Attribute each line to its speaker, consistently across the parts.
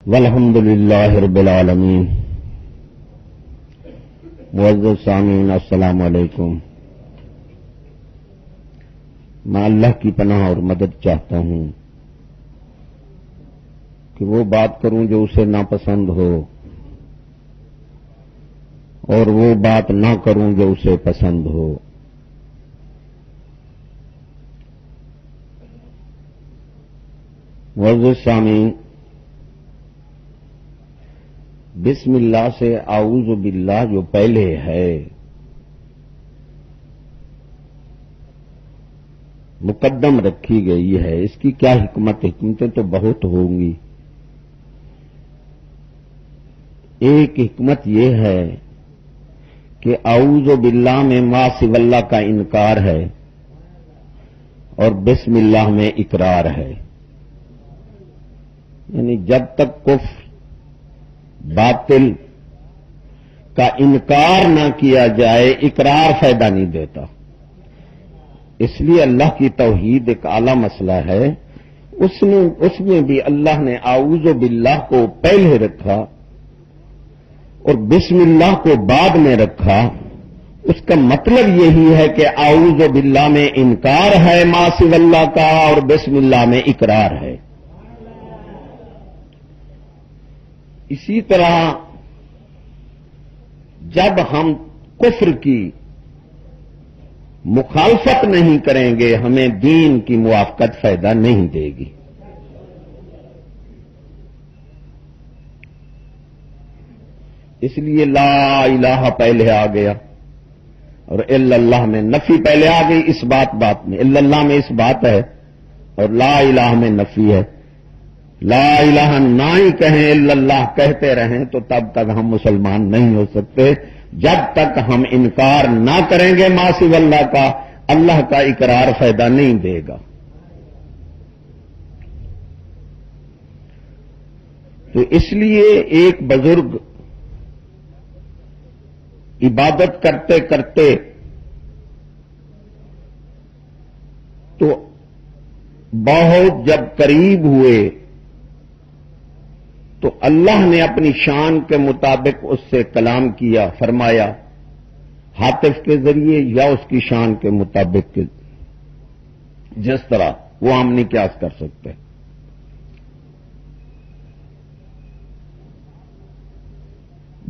Speaker 1: والحمد للہ رب العالمین۔ معزز سامعین السلام علیکم۔ میں اللہ کی پناہ اور مدد چاہتا ہوں کہ وہ بات کروں جو اسے ناپسند ہو اور وہ بات نہ کروں جو اسے پسند ہو۔ معزز سامعین، بسم اللہ سے اعوذ باللہ جو پہلے ہے مقدم رکھی گئی ہے، اس کی کیا حکمتیں تو بہت ہوں گی۔ ایک حکمت یہ ہے کہ اعوذ باللہ میں ما سوی اللہ کا انکار ہے اور بسم اللہ میں اقرار ہے، یعنی جب تک کفر باطل کا انکار نہ کیا جائے اقرار فائدہ نہیں دیتا۔ اس لیے اللہ کی توحید ایک اعلی مسئلہ ہے، اس میں بھی اللہ نے اعوذ باللہ کو پہلے رکھا اور بسم اللہ کو بعد میں رکھا۔ اس کا مطلب یہی ہے کہ اعوذ باللہ میں انکار ہے ما سوی اللہ کا اور بسم اللہ میں اقرار ہے۔ اسی طرح جب ہم کفر کی مخالفت نہیں کریں گے ہمیں دین کی موافقت فائدہ نہیں دے گی۔ اس لیے لا الہ پہلے آ گیا اور الا اللہ میں نفی پہلے آ گئی۔ اس بات میں الا اللہ میں اس بات ہے اور لا الہ میں نفی ہے۔ لا الہ نہ ہی کہیں الا اللہ کہتے رہیں تو تب تک ہم مسلمان نہیں ہو سکتے۔ جب تک ہم انکار نہ کریں گے ما سوی اللہ کا، اللہ کا اقرار فائدہ نہیں دے گا۔ تو اس لیے ایک بزرگ عبادت کرتے کرتے تو بہت جب قریب ہوئے تو اللہ نے اپنی شان کے مطابق اس سے کلام کیا، فرمایا ہاتف کے ذریعے یا اس کی شان کے مطابق جس طرح وہ ہم نہیں قیاس کر سکتے۔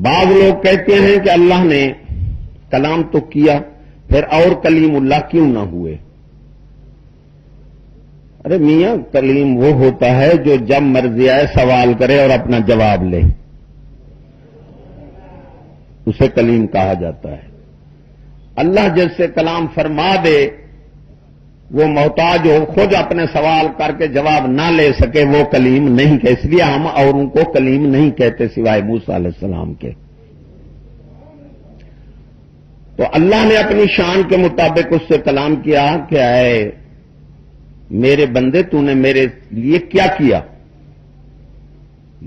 Speaker 1: بعض لوگ کہتے ہیں کہ اللہ نے کلام تو کیا پھر اور کلیم اللہ کیوں نہ ہوئے؟ ارے میاں، کلیم وہ ہوتا ہے جو جب مرضی آئے سوال کرے اور اپنا جواب لے، اسے کلیم کہا جاتا ہے۔ اللہ جس سے کلام فرما دے، وہ محتاج ہو خود اپنے سوال کر کے جواب نہ لے سکے، وہ کلیم نہیں کہ، اس لیے ہم اوروں کو کلیم نہیں کہتے سوائے موسیٰ علیہ السلام کے۔ تو اللہ نے اپنی شان کے مطابق اس سے کلام کیا کہ اے میرے بندے، تو نے میرے لیے کیا کیا؟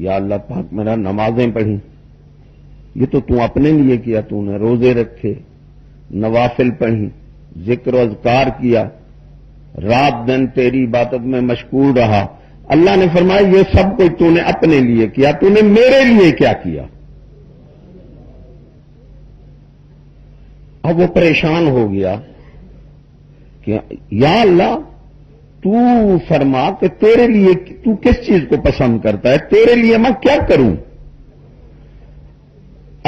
Speaker 1: یا اللہ پاک، میرا نمازیں پڑھی، یہ تو اپنے لیے کیا، تو نے روزے رکھے، نوافل پڑھی، ذکر و اذکار کیا، رات دن تیری عبادت میں مشغول رہا۔ اللہ نے فرمایا یہ سب کچھ تو نے اپنے لیے کیا، تو نے میرے لیے کیا کیا؟ اب وہ پریشان ہو گیا کہ یا اللہ تو فرما کہ تیرے لیے تو کس چیز کو پسند کرتا ہے، تیرے لیے میں کیا کروں؟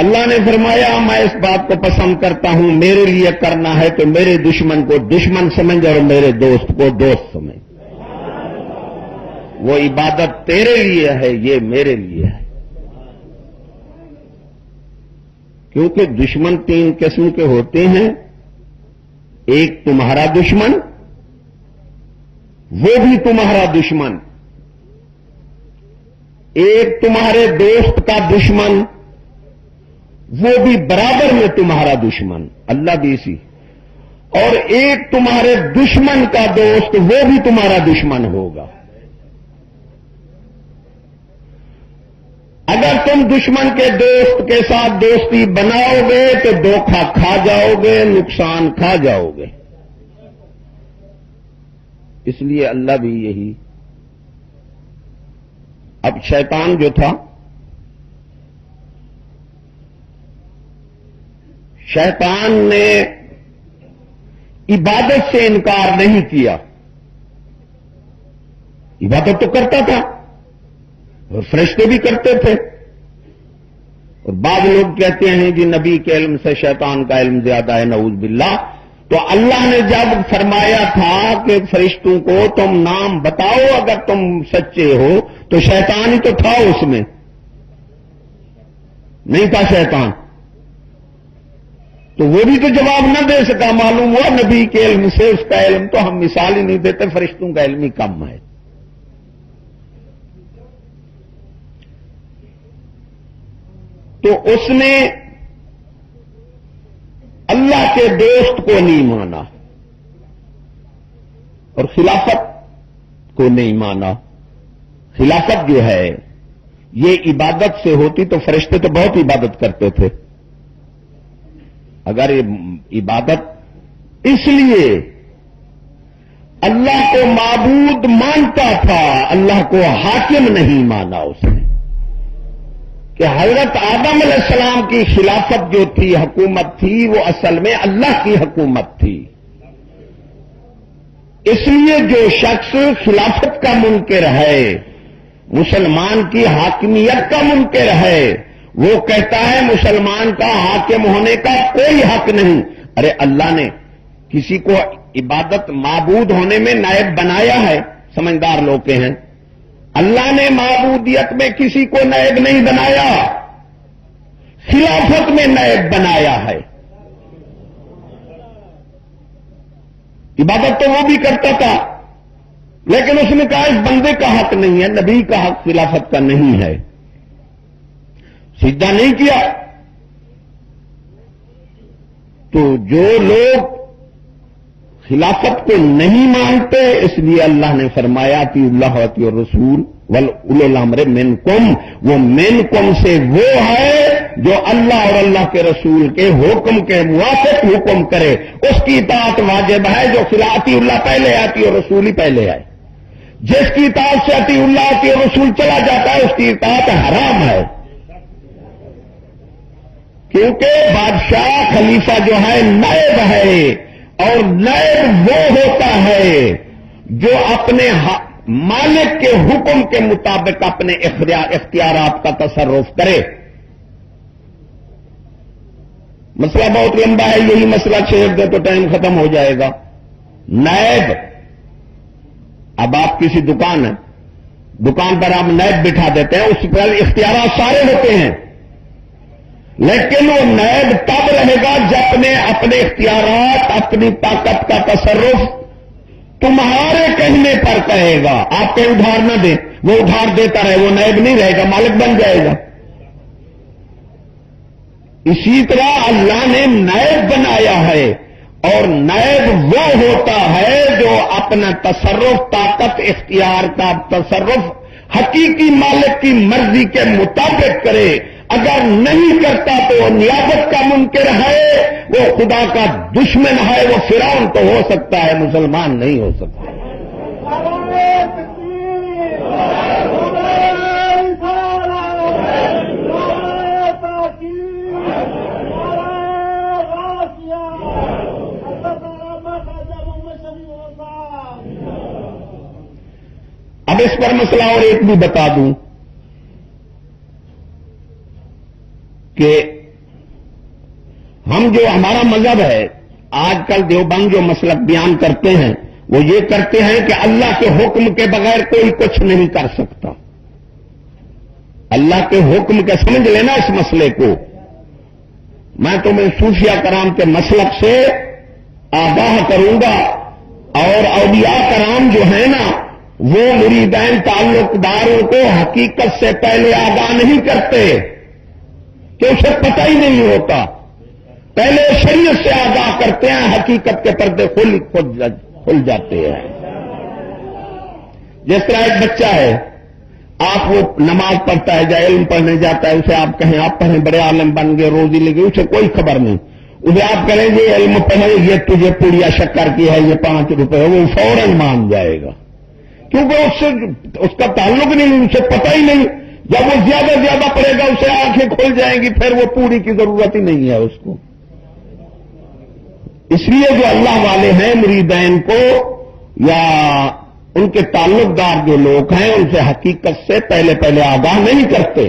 Speaker 1: اللہ نے فرمایا میں اس بات کو پسند کرتا ہوں، میرے لیے کرنا ہے تو میرے دشمن کو دشمن سمجھ اور میرے دوست کو دوست سمجھ۔ وہ عبادت تیرے لیے ہے، یہ میرے لیے ہے۔ کیونکہ دشمن تین قسم کے ہوتے ہیں، ایک تمہارا دشمن، وہ بھی تمہارا دشمن، ایک تمہارے دوست کا دشمن، وہ بھی برابر میں تمہارا دشمن، اللہ بھی اسی، اور ایک تمہارے دشمن کا دوست، وہ بھی تمہارا دشمن ہوگا۔ اگر تم دشمن کے دوست کے ساتھ دوستی بناؤ گے تو دھوکہ کھا جاؤ گے، نقصان کھا جاؤ گے۔ اس لیے اللہ بھی یہی اب شیطان جو تھا، شیطان نے عبادت سے انکار نہیں کیا، عبادت تو کرتا تھا اور فرشتے بھی کرتے تھے. اور بعض لوگ کہتے ہیں کہ نبی کے علم سے شیطان کا علم زیادہ ہے، نعوذ باللہ. تو اللہ نے جب فرمایا تھا کہ فرشتوں کو تم نام بتاؤ اگر تم سچے ہو، تو شیطان ہی تو تھا اس میں، نہیں تھا شیطان؟ تو وہ بھی تو جواب نہ دے سکا. معلوم ہوا نبی کے علم سے اس کا علم تو ہم مثال ہی نہیں دیتے، فرشتوں کا علم ہی کم ہے. تو اس نے اللہ کے دوست کو نہیں مانا اور خلافت کو نہیں مانا. خلافت جو ہے یہ عبادت سے ہوتی تو فرشتے تو بہت عبادت کرتے تھے. اگر یہ عبادت اس لیے اللہ کو معبود مانتا تھا، اللہ کو حاکم نہیں مانا اس نے، کہ حضرت آدم علیہ السلام کی خلافت جو تھی، حکومت تھی، وہ اصل میں اللہ کی حکومت تھی. اس لیے جو شخص خلافت کا منکر ہے، مسلمان کی حاکمیت کا منکر ہے، وہ کہتا ہے مسلمان کا حاکم ہونے کا کوئی حق نہیں. ارے اللہ نے کسی کو عبادت معبود ہونے میں نائب بنایا ہے؟ سمجھدار لوگ کے ہیں. اللہ نے معبودیت میں کسی کو نائب نہیں بنایا، خلافت میں نائب بنایا ہے. عبادت تو وہ بھی کرتا تھا، لیکن اس نے کہا اس بندے کا حق نہیں ہے، نبی کا حق خلافت کا نہیں ہے. سجدہ نہیں کیا. تو جو لوگ خلافت کو نہیں مانتے، اس لیے اللہ نے فرمایا کہ اللہ و رسول وَأُولِي الْأَمْرِ مِنْكُمْ. وہ منکم سے وہ ہے جو اللہ اور اللہ کے رسول کے حکم کے موافق حکم کرے، اس کی اطاعت واجب ہے. جو خلافتی اللہ پہلے آتی اور رسول ہی پہلے آئے. جس کی اطاعت سے اتی اللہ کے رسول چلا جاتا ہے، اس کی اطاعت حرام ہے. کیونکہ بادشاہ خلیفہ جو ہے نائب ہے، اور نائب وہ ہوتا ہے جو اپنے مالک کے حکم کے مطابق اپنے اختیارات کا تصرف کرے. مسئلہ بہت لمبا ہے، یہی مسئلہ چھیڑ دے تو ٹائم ختم ہو جائے گا. نائب، اب آپ کسی دکان پر آپ نائب بٹھا دیتے ہیں، اس پر اختیارات سارے ہوتے ہیں، لیکن وہ نائب تب رہے گا جب نے اپنے اختیارات، اپنی طاقت کا تصرف تمہارے کہنے پر کہے گا. آپ کے ادھار نہ دیں، وہ ادھار دیتا رہے، وہ نائب نہیں رہے گا، مالک بن جائے گا. اسی طرح اللہ نے نائب بنایا ہے، اور نائب وہ ہوتا ہے جو اپنا تصرف، طاقت، اختیار کا تصرف حقیقی مالک کی مرضی کے مطابق کرے. اگر نہیں کرتا تو وہ نیابت کا منکر ہے، وہ خدا کا دشمن ہے. وہ فرعون تو ہو سکتا ہے، مسلمان نہیں ہو سکتا. اب اس پر مسئلہ اور ایک بھی بتا دوں کہ ہم جو ہمارا مذہب ہے، آج کل دیوبند جو مسلک بیان کرتے ہیں، وہ یہ کرتے ہیں کہ اللہ کے حکم کے بغیر کوئی کچھ نہیں کر سکتا. اللہ کے حکم کے سمجھ لینا اس مسئلے کو. میں تمہیں صوفیہ کرام کے مسلک سے آگاہ کروں گا، اور اولیاء کرام جو ہیں نا، وہ مریدین تعلق داروں کو حقیقت سے پہلے آگاہ نہیں کرتے، کہ اسے پتہ ہی نہیں ہوتا. پہلے شریعت سے آگاہ کرتے ہیں، حقیقت کے پردے کھل جاتے ہیں. جس طرح ایک بچہ ہے، آپ وہ نماز پڑھتا ہے یا علم پڑھنے جاتا ہے، اسے آپ کہیں آپ پڑھیں، بڑے عالم بن گئے، روزی لگی، اسے کوئی خبر نہیں. اسے آپ کہیں یہ علم پڑھے، یہ تجھے پوڑیا شکر کی ہے، یہ 5 روپے ہے، وہ فوراً مان جائے گا. کیونکہ اس کا تعلق نہیں، اسے پتہ ہی نہیں. جب وہ زیادہ پڑھے گا اسے آنکھیں کھل جائیں گی، پھر وہ پوری کی ضرورت ہی نہیں ہے اس کو. اس لیے جو اللہ والے ہیں مریدین کو یا ان کے تعلق دار جو لوگ ہیں ان سے حقیقت سے پہلے آگاہ نہیں کرتے.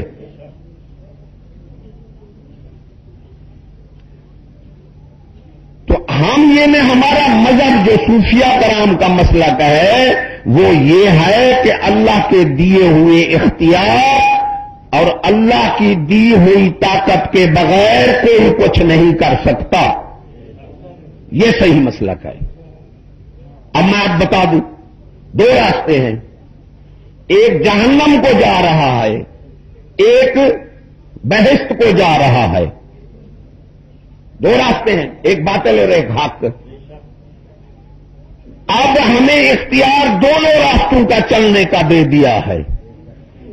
Speaker 1: تو ہم یہ ہمارا مذہب جو صوفیہ کرام کا مسئلہ کا ہے وہ یہ ہے کہ اللہ کے دیے ہوئے اختیار اور اللہ کی دی ہوئی طاقت کے بغیر کوئی کچھ نہیں کر سکتا. یہ صحیح مسلک ہے. اب میں آپ بتا دوں، دو راستے ہیں، ایک جہنم کو جا رہا ہے، ایک بہشت کو جا رہا ہے. دو راستے ہیں، ایک باطل اور ایک حق. اب ہمیں اختیار دونوں راستوں کا چلنے کا دے دیا ہے.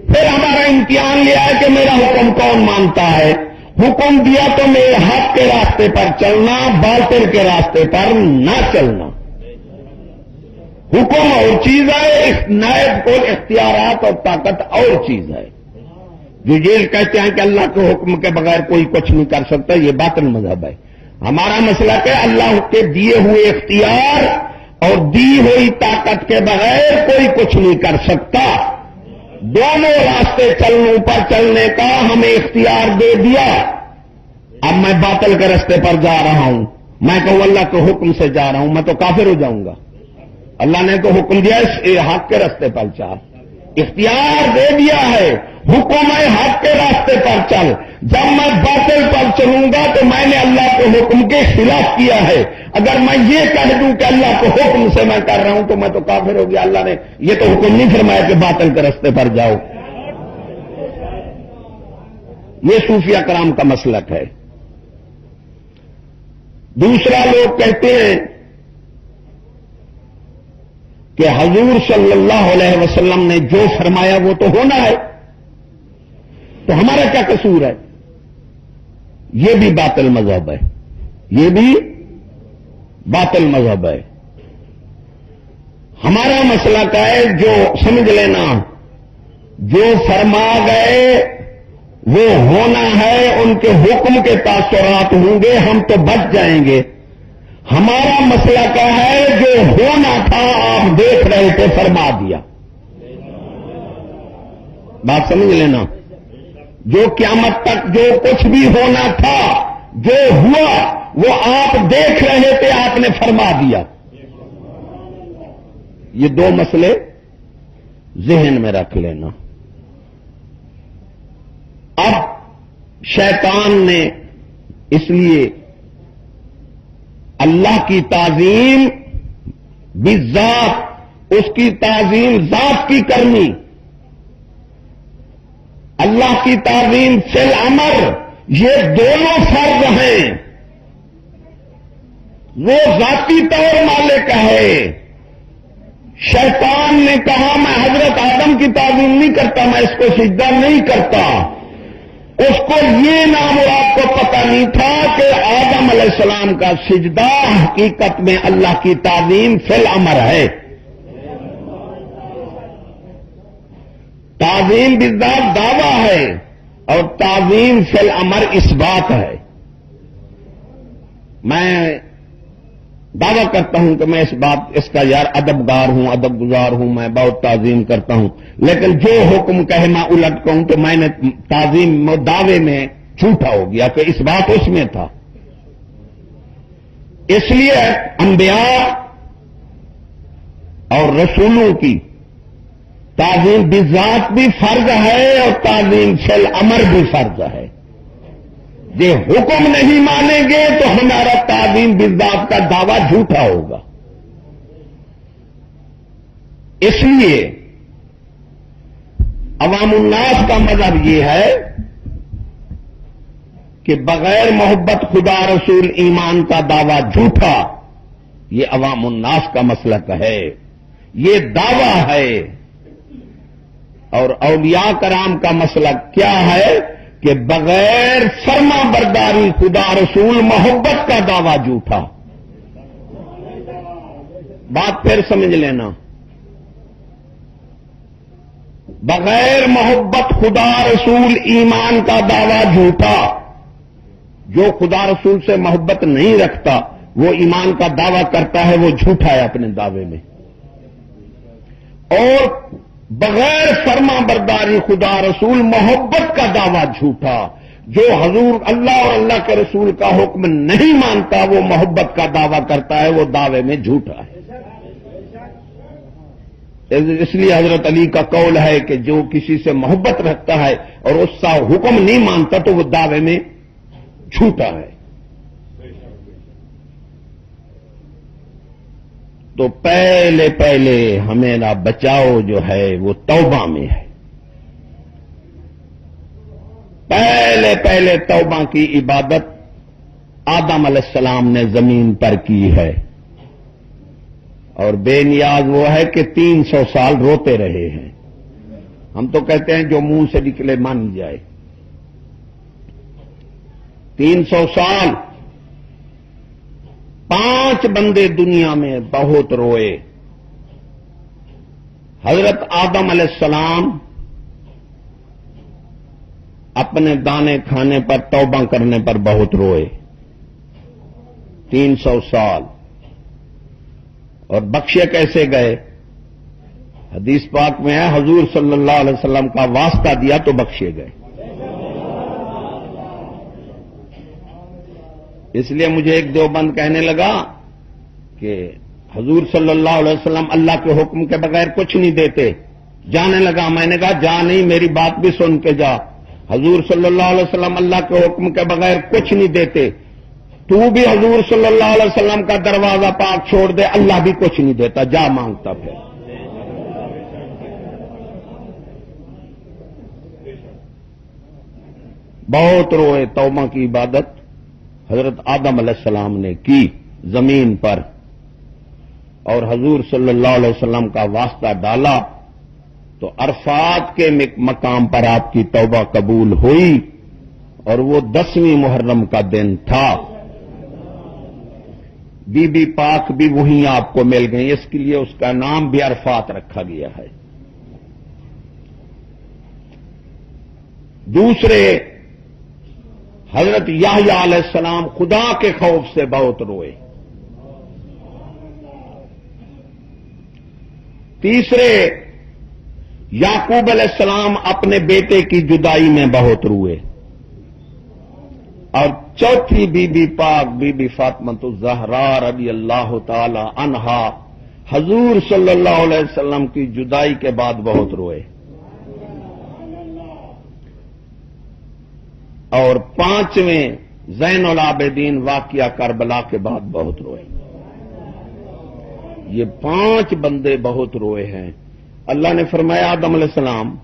Speaker 1: پھر ہمارا امتحان لیا ہے کہ میرا حکم کون مانتا ہے. حکم دیا تو میرے حق کے راستے پر چلنا، باطل کے راستے پر نہ چلنا. حکم اور چیز ہے، نائب کو اختیارات اور طاقت اور چیز ہے. جو یہ کہتے ہیں کہ اللہ کے حکم کے بغیر کوئی کچھ نہیں کر سکتا، یہ باطل مذہب ہے. ہمارا مسئلہ کہ اللہ کے دیے ہوئے اختیار اور دی ہوئی طاقت کے بغیر کوئی کچھ نہیں کر سکتا. دونوں راستے پر چلنے کا ہمیں اختیار دے دیا. اب میں باطل کے راستے پر جا رہا ہوں، میں کہوں اللہ کے حکم سے جا رہا ہوں، میں تو کافر ہو جاؤں گا. اللہ نے تو حکم دیا ہے حق کے راستے پر چل، اختیار دے دیا ہے، حکم ہے حق کے راستے پر چل. جب میں باطل پر چلوں گا تو میں نے اللہ کے حکم کے خلاف کیا ہے. اگر میں یہ کہہ دوں کہ اللہ کے حکم سے میں کر رہا ہوں تو میں تو کافر ہو گیا. اللہ نے یہ تو حکم نہیں فرمایا کہ باطل کے راستے پر جاؤ. یہ صوفیہ کرام کا مسلک ہے. دوسرا لوگ کہتے ہیں کہ حضور صلی اللہ علیہ وسلم نے جو فرمایا وہ تو ہونا ہے، تو ہمارا کیا قصور ہے. یہ بھی باطل مذہب ہے، یہ بھی باطل مذہب ہے. ہمارا مسئلہ کا ہے جو سمجھ لینا جو فرما گئے وہ ہونا ہے، ان کے حکم کے تاثرات ہوں گے، ہم تو بچ جائیں گے. ہمارا مسئلہ کیا ہے جو ہونا تھا آپ دیکھ رہے تھے فرما دیا. بات سمجھ لینا، جو قیامت تک جو کچھ بھی ہونا تھا جو ہوا وہ آپ دیکھ رہے تھے، آپ نے فرما دیا. یہ دو مسئلے ذہن میں رکھ لینا. اب شیطان نے اس لیے اللہ کی تعظیم بالذات، اس کی تعظیم ذات کی کرنی، اللہ کی تعظیم فی الامر، یہ دونوں فرض ہیں. وہ ذاتی طور مالک ہے. شیطان نے کہا میں حضرت آدم کی تعظیم نہیں کرتا، میں اس کو سجدہ نہیں کرتا. اس کو یہ نام اور آپ کو پتہ نہیں تھا کہ آدم علیہ السلام کا سجدہ حقیقت میں اللہ کی تعظیم فی الامر ہے. تعظیم بالذات دعویٰ ہے اور تعظیم فی الامر اس بات ہے. میں دعویٰ کرتا ہوں کہ میں اس کا یار ادبگار ہوں، ادب گزار ہوں، میں بہت تعظیم کرتا ہوں، لیکن جو حکم کہے میں الٹ کہوں تو میں نے تعظیم دعوے میں جھوٹا ہو گیا کہ اس بات اس میں تھا. اس لیے انبیاء اور رسولوں کی تعظیم بالذات بھی فرض ہے اور تعظیم فی الامر بھی فرض ہے. یہ حکم نہیں مانیں گے تو ہمارا تعظیم بالذات کا دعویٰ جھوٹا ہوگا. اس لیے عوام الناس کا مذہب یہ ہے کہ بغیر محبت خدا رسول ایمان کا دعویٰ جھوٹا. یہ عوام الناس کا مسلک ہے، یہ دعویٰ ہے. اور اولیاء کرام کا مسلک کیا ہے کہ بغیر فرما برداری خدا رسول محبت کا دعویٰ جھوٹا. بات پھر سمجھ لینا، بغیر محبت خدا رسول ایمان کا دعویٰ جھوٹا. جو خدا رسول سے محبت نہیں رکھتا وہ ایمان کا دعویٰ کرتا ہے، وہ جھوٹا ہے اپنے دعوے میں. اور بغیر فرما برداری خدا رسول محبت کا دعویٰ جھوٹا. جو حضور اللہ اور اللہ کے رسول کا حکم نہیں مانتا وہ محبت کا دعویٰ کرتا ہے، وہ دعوے میں جھوٹا ہے. اس لیے حضرت علی کا قول ہے کہ جو کسی سے محبت رکھتا ہے اور اس کا حکم نہیں مانتا تو وہ دعوے میں جھوٹا ہے. تو پہلے ہمارا بچاؤ جو ہے وہ توبہ میں ہے. پہلے توبہ کی عبادت آدم علیہ السلام نے زمین پر کی ہے، اور بے نیاز وہ ہے کہ 300 سال روتے رہے ہیں. ہم تو کہتے ہیں جو منہ سے نکلے مان جائے. 300 سال 5 بندے دنیا میں بہت روئے. حضرت آدم علیہ السلام اپنے دانے کھانے پر توبہ کرنے پر بہت روئے 300 سال. اور بخشے کیسے گئے؟ حدیث پاک میں ہے حضور صلی اللہ علیہ وسلم کا واسطہ دیا تو بخشے گئے. اس لیے مجھے ایک دیوبند کہنے لگا کہ حضور صلی اللہ علیہ وسلم اللہ کے حکم کے بغیر کچھ نہیں دیتے. جانے لگا. میں نے کہا جا نہیں، میری بات بھی سن کے جا. حضور صلی اللہ علیہ وسلم اللہ کے حکم کے بغیر کچھ نہیں دیتے. تو بھی حضور صلی اللہ علیہ وسلم کا دروازہ پاک چھوڑ دے، اللہ بھی کچھ نہیں دیتا. جا مانگتا پھر. بہت روئے. توبہ کی عبادت حضرت آدم علیہ السلام نے کی زمین پر، اور حضور صلی اللہ علیہ وسلم کا واسطہ ڈالا تو عرفات کے مقام پر آپ کی توبہ قبول ہوئی، اور وہ 10ویں محرم کا دن تھا. بی بی پاک بھی وہیں آپ کو مل گئی، اس کے لیے اس کا نام بھی عرفات رکھا گیا ہے. دوسرے حضرت یحییٰ علیہ السلام خدا کے خوف سے بہت روئے. تیسرے یعقوب علیہ السلام اپنے بیٹے کی جدائی میں بہت روئے. اور چوتھی بی بی پاک بی بی فاطمۃ الزہرا رضی اللہ تعالی عنہا حضور صلی اللہ علیہ وسلم کی جدائی کے بعد بہت روئے. اور پانچویں زین العابدین واقعہ کربلا کے بعد بہت روئے. یہ 5 بندے بہت روئے ہیں. اللہ نے فرمایا آدم علیہ السلام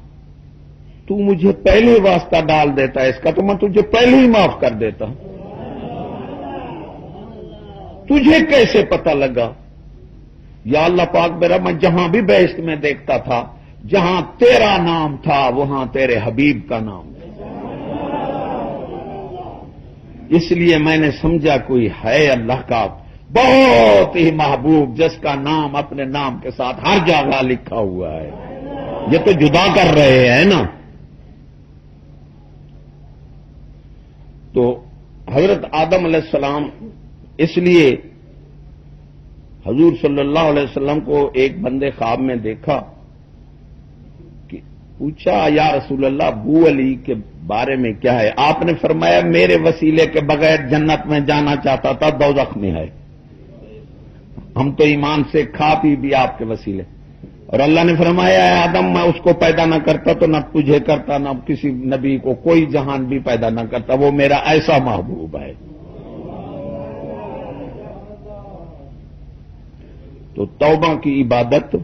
Speaker 1: تو مجھے پہلے واسطہ ڈال دیتا ہے اس کا تو میں تجھے پہلے ہی معاف کر دیتا. تجھے کیسے پتہ لگا؟ یا اللہ پاک میرا، میں جہاں بھی بہشت میں دیکھتا تھا جہاں تیرا نام تھا وہاں تیرے حبیب کا نام تھا، اس لیے میں نے سمجھا کوئی ہے اللہ کا بہت ہی محبوب جس کا نام اپنے نام کے ساتھ ہر جگہ لکھا ہوا ہے. یہ تو جدا کر رہے ہیں نا. تو حضرت آدم علیہ السلام، اس لیے حضور صلی اللہ علیہ وسلم کو ایک بندے خواب میں دیکھا کہ پوچھا یا رسول اللہ ابو علی کے بارے میں کیا ہے؟ آپ نے فرمایا میرے وسیلے کے بغیر جنت میں جانا چاہتا تھا، دوزخ میں ہے. ہم تو ایمان سے کھا پی بھی آپ کے وسیلے. اور اللہ نے فرمایا اے آدم میں اس کو پیدا نہ کرتا تو نہ تجھے کرتا، نہ کسی نبی کو کوئی جہان بھی پیدا نہ کرتا. وہ میرا ایسا محبوب ہے. تو توبہ کی عبادت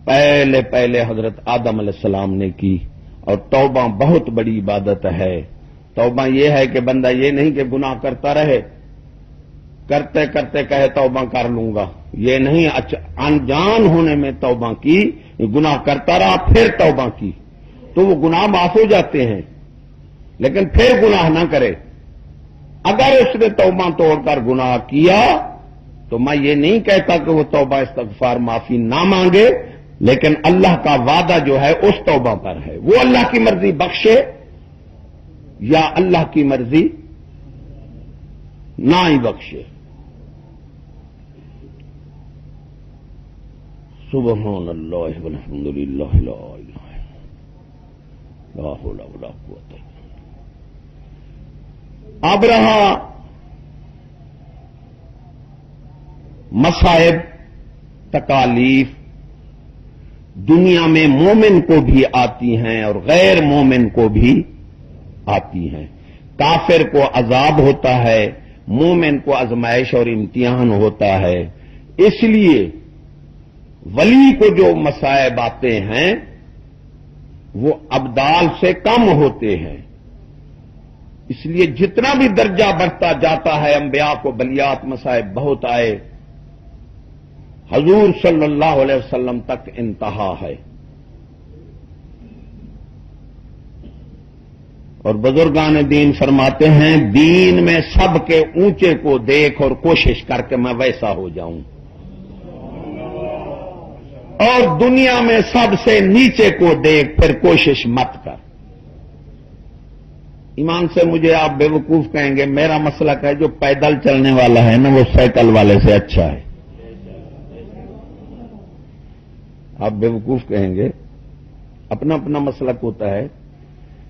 Speaker 1: پہلے حضرت آدم علیہ السلام نے کی. اور توبہ بہت بڑی عبادت ہے. توبہ یہ ہے کہ بندہ یہ نہیں کہ گناہ کرتا رہے، کرتے کرتے کہے توبہ کر لوں گا. یہ نہیں، انجان ہونے میں توبہ کی، گناہ کرتا رہا پھر توبہ کی تو وہ گناہ معاف ہو جاتے ہیں. لیکن پھر گناہ نہ کرے. اگر اس نے توبہ توڑ کر گناہ کیا تو میں یہ نہیں کہتا کہ وہ توبہ استغفار معافی نہ مانگے، لیکن اللہ کا وعدہ جو ہے اس توبہ پر ہے، وہ اللہ کی مرضی بخشے یا اللہ کی مرضی نہ ہی بخشے۔ سبحان اللہ والحمد للہ لا الہ لا حول ولا قوت الا باللہ۔ اب رہا مصائب، تکالیف، دنیا میں مومن کو بھی آتی ہیں اور غیر مومن کو بھی آتی ہیں۔ کافر کو عذاب ہوتا ہے، مومن کو آزمائش اور امتحان ہوتا ہے۔ اس لیے ولی کو جو مصائب آتے ہیں وہ ابدال سے کم ہوتے ہیں۔ اس لیے جتنا بھی درجہ بڑھتا جاتا ہے، انبیاء کو بلیات مصائب بہت آئے، حضور صلی اللہ علیہ وسلم تک انتہا ہے۔ اور بزرگان دین فرماتے ہیں دین میں سب کے اونچے کو دیکھ اور کوشش کر کے میں ویسا ہو جاؤں، اور دنیا میں سب سے نیچے کو دیکھ پھر کوشش مت کر۔ ایمان سے مجھے آپ بے وقوف کہیں گے، میرا مسلک ہے جو پیدل چلنے والا ہے نا وہ سائیکل والے سے اچھا ہے۔ آپ بے وقوف کہیں گے، اپنا اپنا مسلک ہوتا ہے،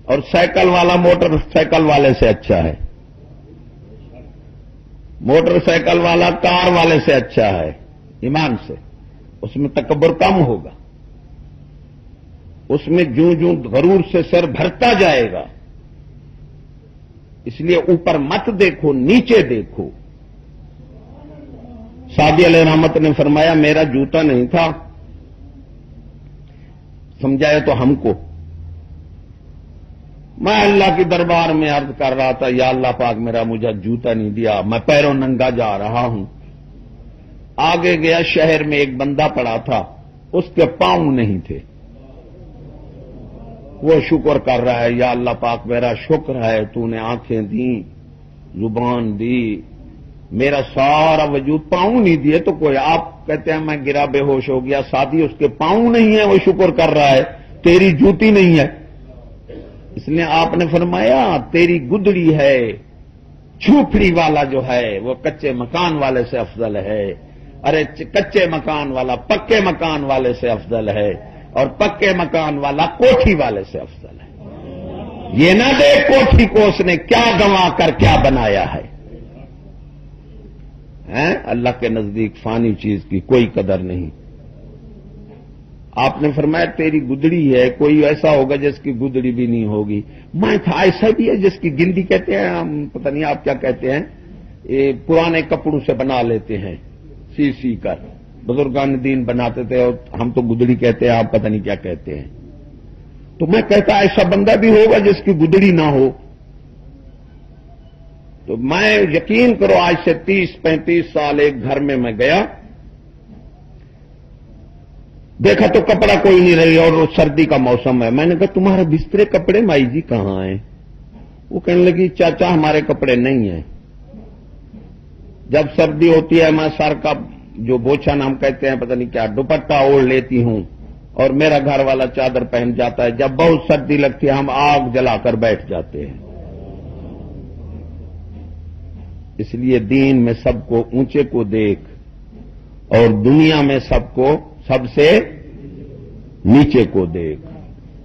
Speaker 1: اور سائیکل والا موٹر سائیکل والے سے اچھا ہے، موٹر سائیکل والا کار والے سے اچھا ہے۔ ایمان سے اس میں تکبر کم ہوگا، اس میں جوں جوں غرور سے سر بھرتا جائے گا۔ اس لیے اوپر مت دیکھو، نیچے دیکھو۔ سعدی علیہ رحمت نے فرمایا میرا جوتا نہیں تھا، سمجھایا تو ہم کو، میں اللہ کے دربار میں عرض کر رہا تھا یا اللہ پاک میرا مجھے جوتا نہیں دیا، میں پیروں ننگا جا رہا ہوں۔ آگے گیا شہر میں ایک بندہ پڑا تھا، اس کے پاؤں نہیں تھے، وہ شکر کر رہا ہے یا اللہ پاک میرا شکر ہے تو نے آنکھیں دیں، زبان دی، میرا سارا وجود، پاؤں نہیں دیے تو کوئی، آپ کہتے ہیں میں گرا بے ہوش ہو گیا، ساتھی اس کے پاؤں نہیں ہے وہ شکر کر رہا ہے، تیری جوتی نہیں ہے۔ اس لیے آپ نے فرمایا تیری گدڑی ہے، جھوپڑی والا جو ہے وہ کچے مکان والے سے افضل ہے، ارے کچے مکان والا پکے مکان والے سے افضل ہے، اور پکے مکان والا کوٹھی والے سے افضل ہے۔ یہ نہ دیکھ کوٹھی کو اس نے کیا گنوا کر کیا بنایا ہے۔ اللہ کے نزدیک فانی چیز کی کوئی قدر نہیں۔ آپ نے فرمایا تیری گدڑی ہے، کوئی ایسا ہوگا جس کی گدڑی بھی نہیں ہوگی، میں تھا ایسا بھی ہے جس کی گنڈی کہتے ہیں، ہم پتہ نہیں آپ کیا کہتے ہیں، یہ پرانے کپڑوں سے بنا لیتے ہیں سی سی کر، بزرگان دین بناتے تھے، اور ہم تو گدڑی کہتے ہیں، آپ پتہ نہیں کیا کہتے ہیں۔ تو میں کہتا ایسا بندہ بھی ہوگا جس کی گدڑی نہ ہو۔ تو میں یقین کرو آج سے 30-35 سال ایک گھر میں گیا، دیکھا تو کپڑا کوئی نہیں رہی، اور سردی کا موسم ہے۔ میں نے کہا تمہارے بسترے کپڑے مائی جی کہاں ہیں؟ وہ کہنے لگی چاچا ہمارے کپڑے نہیں ہیں، جب سردی ہوتی ہے میں سر کا جو بوچھا نام کہتے ہیں پتہ نہیں کیا دوپٹہ اوڑھ لیتی ہوں، اور میرا گھر والا چادر پہن جاتا ہے، جب بہت سردی لگتی ہے ہم آگ جلا کر بیٹھ جاتے ہیں۔ اس لیے دین میں سب کو اونچے کو دیکھ، اور دنیا میں سب کو سب سے نیچے کو دیکھ،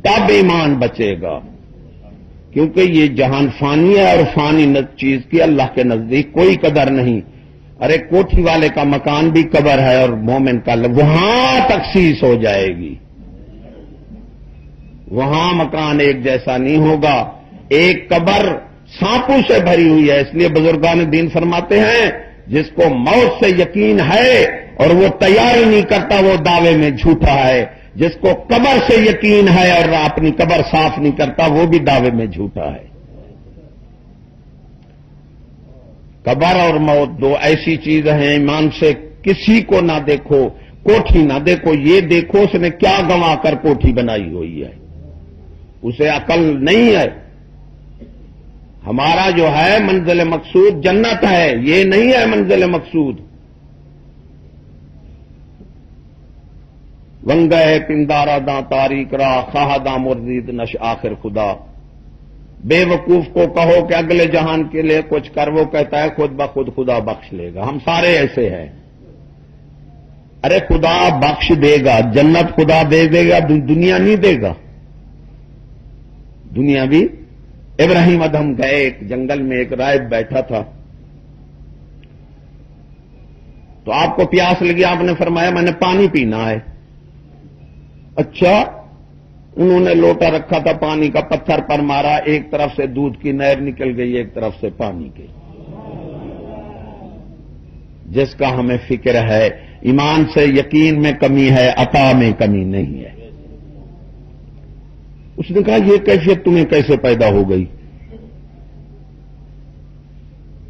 Speaker 1: تب ایمان بچے گا، کیونکہ یہ جہان فانی ہے، اور فانی چیز کی اللہ کے نزدیک کوئی قدر نہیں۔ ارے کوٹھی والے کا مکان بھی قبر ہے، اور مومن کا وہاں تخصیص ہو جائے گی، وہاں مکان ایک جیسا نہیں ہوگا، ایک قبر سانپوں سے بھری ہوئی ہے۔ اس لیے بزرگان دین فرماتے ہیں جس کو موت سے یقین ہے اور وہ تیاری نہیں کرتا وہ دعوے میں جھوٹا ہے، جس کو قبر سے یقین ہے اور اپنی قبر صاف نہیں کرتا وہ بھی دعوے میں جھوٹا ہے۔ قبر اور موت دو ایسی چیز ہیں، ایمان سے کسی کو نہ دیکھو، کوٹھی نہ دیکھو، یہ دیکھو اس نے کیا گنوا کر کوٹھی بنائی ہوئی ہے، اسے عقل نہیں ہے۔ ہمارا جو ہے منزل مقصود جنت ہے، یہ نہیں ہے منزل مقصود۔ ونگے پندارا داں تاریک را خواہ داں مرزید نش آخر خدا. بے وقوف کو کہو کہ اگلے جہان کے لیے کچھ کر، وہ کہتا ہے خود بخود خدا بخش لے گا. ہم سارے ایسے ہیں. ارے خدا بخش دے گا، جنت خدا دے گا، دنیا نہیں دے گا. دنیا بھی. ابراہیم ادھم گئے ایک جنگل میں، ایک راہب بیٹھا تھا. تو آپ کو پیاس لگی، آپ نے فرمایا میں نے پانی پینا ہے. اچھا، انہوں نے لوٹا رکھا تھا پانی کا، پتھر پر مارا، ایک طرف سے دودھ کی نہر نکل گئی، ایک طرف سے پانی کی. جس کا ہمیں فکر ہے، ایمان سے یقین میں کمی ہے، عطا میں کمی نہیں ہے. اس نے کہا یہ کیفیت تمہیں کیسے پیدا ہو گئی؟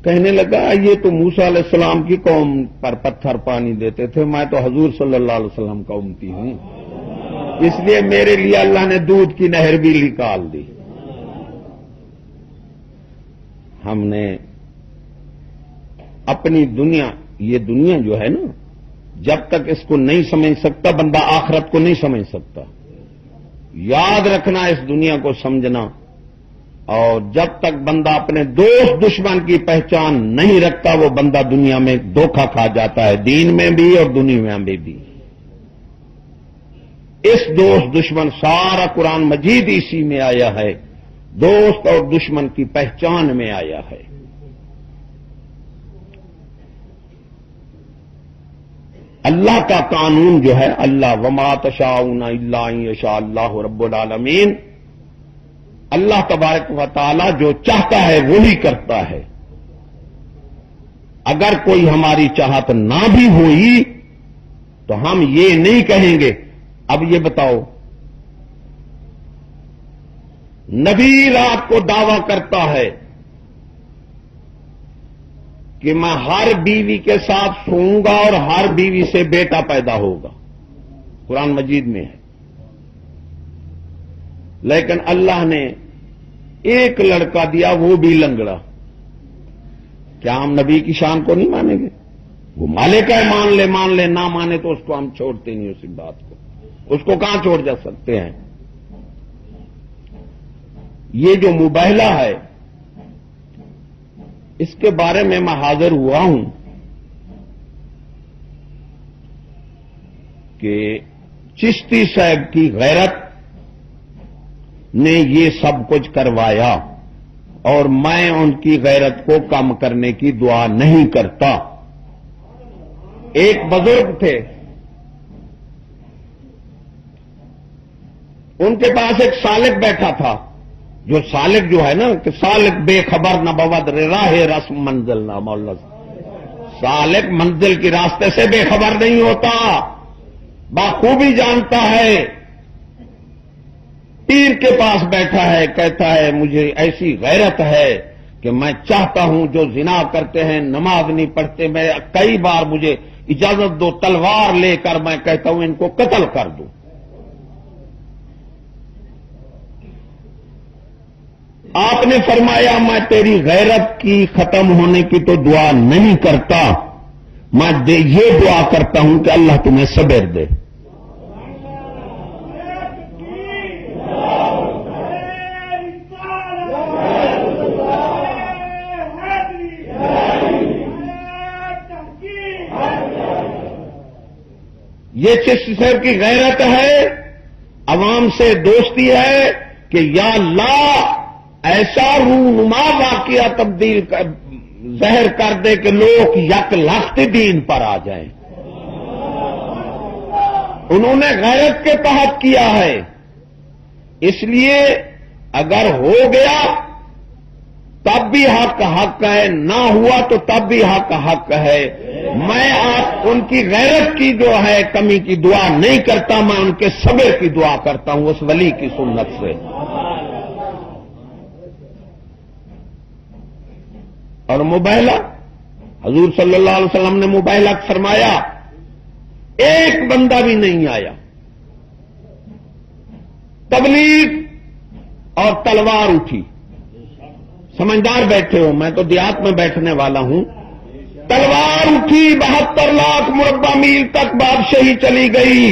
Speaker 1: کہنے لگا یہ تو موسیٰ علیہ السلام کی قوم پر پتھر پانی دیتے تھے، میں تو حضور صلی اللہ علیہ وسلم کا امتی ہوں، اس لیے میرے لیے اللہ نے دودھ کی نہر بھی نکال دی. ہم نے اپنی دنیا، یہ دنیا جو ہے نا، جب تک اس کو نہیں سمجھ سکتا بندہ آخرت کو نہیں سمجھ سکتا. یاد رکھنا اس دنیا کو سمجھنا. اور جب تک بندہ اپنے دوست دشمن کی پہچان نہیں رکھتا وہ بندہ دنیا میں دھوکہ کھا جاتا ہے، دین میں بھی اور دنیا میں بھی. اس دوست دشمن سارا قرآن مجید اسی میں آیا ہے، دوست اور دشمن کی پہچان میں آیا ہے. اللہ کا قانون جو ہے، اللہ وما تشاءون الا ان یشاء اللہ رب العالمین، اللہ تبارک و تعالی جو چاہتا ہے وہی کرتا ہے. اگر کوئی ہماری چاہت نہ بھی ہوئی تو ہم یہ نہیں کہیں گے. اب یہ بتاؤ، نبی رات کو دعویٰ کرتا ہے کہ میں ہر بیوی کے ساتھ سوؤں گا اور ہر بیوی سے بیٹا پیدا ہوگا، قرآن مجید میں ہے. لیکن اللہ نے ایک لڑکا دیا، وہ بھی لنگڑا. کیا ہم نبی کی شان کو نہیں مانیں گے؟ وہ مالک ہے، مان لے، نہ مانے تو اس کو ہم چھوڑتے نہیں. اسی بات کو اس کو کہاں چھوڑ جا سکتے ہیں؟ یہ جو مباہلہ ہے، اس کے بارے میں حاضر ہوا ہوں کہ چشتی صاحب کی غیرت نے یہ سب کچھ کروایا، اور میں ان کی غیرت کو کم کرنے کی دعا نہیں کرتا. ایک بزرگ تھے، ان کے پاس ایک سالک بیٹھا تھا. جو سالک جو ہے نا، کہ سالک بے خبر نہ بود راہ رسم منزل نہ مولا. سالک منزل کے راستے سے بے خبر نہیں ہوتا، بخوبی جانتا ہے. پیر کے پاس بیٹھا ہے، کہتا ہے مجھے ایسی غیرت ہے کہ میں چاہتا ہوں جو زنا کرتے ہیں، نماز نہیں پڑھتے، میں کئی بار مجھے اجازت دو، تلوار لے کر میں کہتا ہوں ان کو قتل کر دوں. آپ نے فرمایا میں تیری غیرت کی ختم ہونے کی تو دعا نہیں کرتا، میں یہ دعا کرتا ہوں کہ اللہ تمہیں صبر دے. یہ چشتی صاحب کی غیرت ہے، عوام سے دوستی ہے کہ یا اللہ ایسا رونما واقعہ تبدیل ظاہر کر دے کہ لوگ یک لخت دین پر آ جائیں. انہوں نے غیرت کے تحت کیا ہے، اس لیے اگر ہو گیا تب بھی حق حق ہے، نہ ہوا تو تب بھی حق حق ہے. میں آپ ان کی غیرت کی جو ہے کمی کی دعا نہیں کرتا، میں ان کے صبر کی دعا کرتا ہوں اس ولی کی سنت سے. اور مباہلہ، حضور صلی اللہ علیہ وسلم نے مباہلہ فرمایا، ایک بندہ بھی نہیں آیا. تبلیغ اور تلوار اٹھی. سمجھدار بیٹھے ہو، میں تو دیہات میں بیٹھنے والا ہوں. تلوار اٹھی، 72 لاکھ مربع میل تک بادشاہی چلی گئی.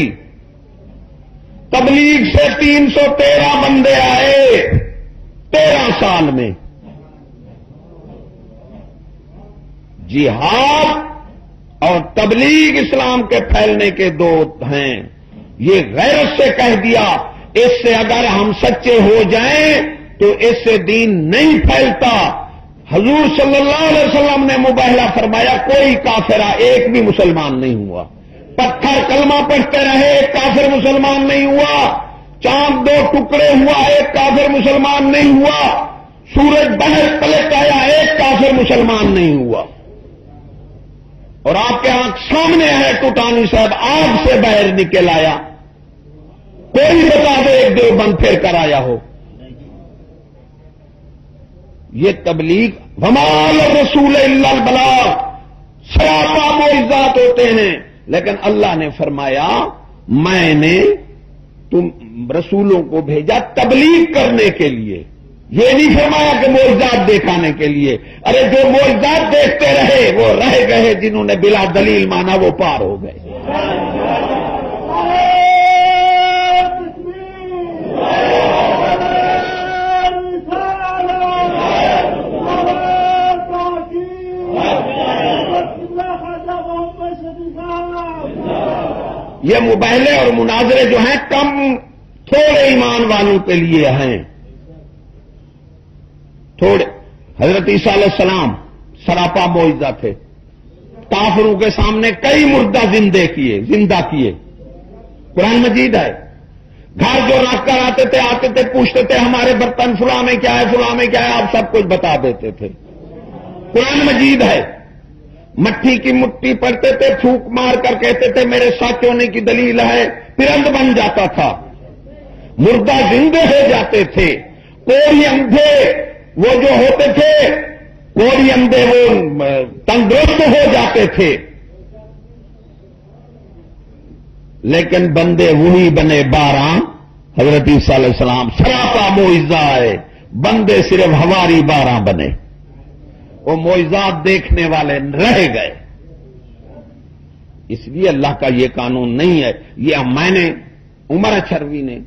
Speaker 1: تبلیغ سے 313 بندے آئے 13 سال میں. جہاد اور تبلیغ اسلام کے پھیلنے کے دو ہیں. یہ غیرت سے کہہ دیا. اس سے اگر ہم سچے ہو جائیں تو اس سے دین نہیں پھیلتا. حضور صلی اللہ علیہ وسلم نے مباہلہ فرمایا کوئی کافرہ ایک بھی مسلمان نہیں ہوا. پتھر کلمہ پڑھتے رہے ایک کافر مسلمان نہیں ہوا. چاند 2 ٹکڑے ہوا ایک کافر مسلمان نہیں ہوا. سورج باہر پلٹ آیا ایک کافر مسلمان نہیں ہوا. اور آپ کے آنکھ سامنے ہے ٹوٹانی صاحب آگ سے باہر نکل آیا. کوئی بتا دے ایک دیوبند پھر کر آیا ہو. یہ تبلیغ ومال رسول الا البلاغ سراپا معجزات ہوتے ہیں. لیکن اللہ نے فرمایا میں نے تم رسولوں کو بھیجا تبلیغ کرنے کے لیے. یہ نہیں فرمایا کہ معجزات دکھانے کے لیے. ارے جو معجزات دیکھتے رہے وہ رہ گئے, جنہوں نے بلا دلیل مانا وہ پار ہو گئے. یہ مباہلے اور مناظرے جو ہیں کم تھوڑے ایمان والوں کے لیے ہیں. تھوڑے. حضرت عیسیٰ علیہ السلام سراپا معجزہ تھے. کافروں کے سامنے کئی مردہ زندہ کیے. قرآن مجید ہے. گھر جو رکھ کر آتے تھے پوچھتے تھے ہمارے برتن فلاں میں کیا ہے فلاں میں کیا ہے, آپ سب کچھ بتا دیتے تھے. قرآن مجید ہے. مٹی کی مٹی پڑتے تھے پھونک مار کر کہتے تھے میرے سچ ہونے کی دلیل ہے, پرند بن جاتا تھا. مردہ زندے ہو جاتے تھے. کوڑی اندھے وہ جو ہوتے تھے کوڑی اندھے وہ تندرست ہو جاتے تھے. لیکن بندے وہی بنے 12. حضرت عیسیٰ علیہ السلام سراپا معجزہ ہے, بندے صرف ہواری 12 بنے. وہ معجزات دیکھنے والے رہ گئے. اس لیے اللہ کا یہ قانون نہیں ہے. یہ میں نے عمر اچھروی نے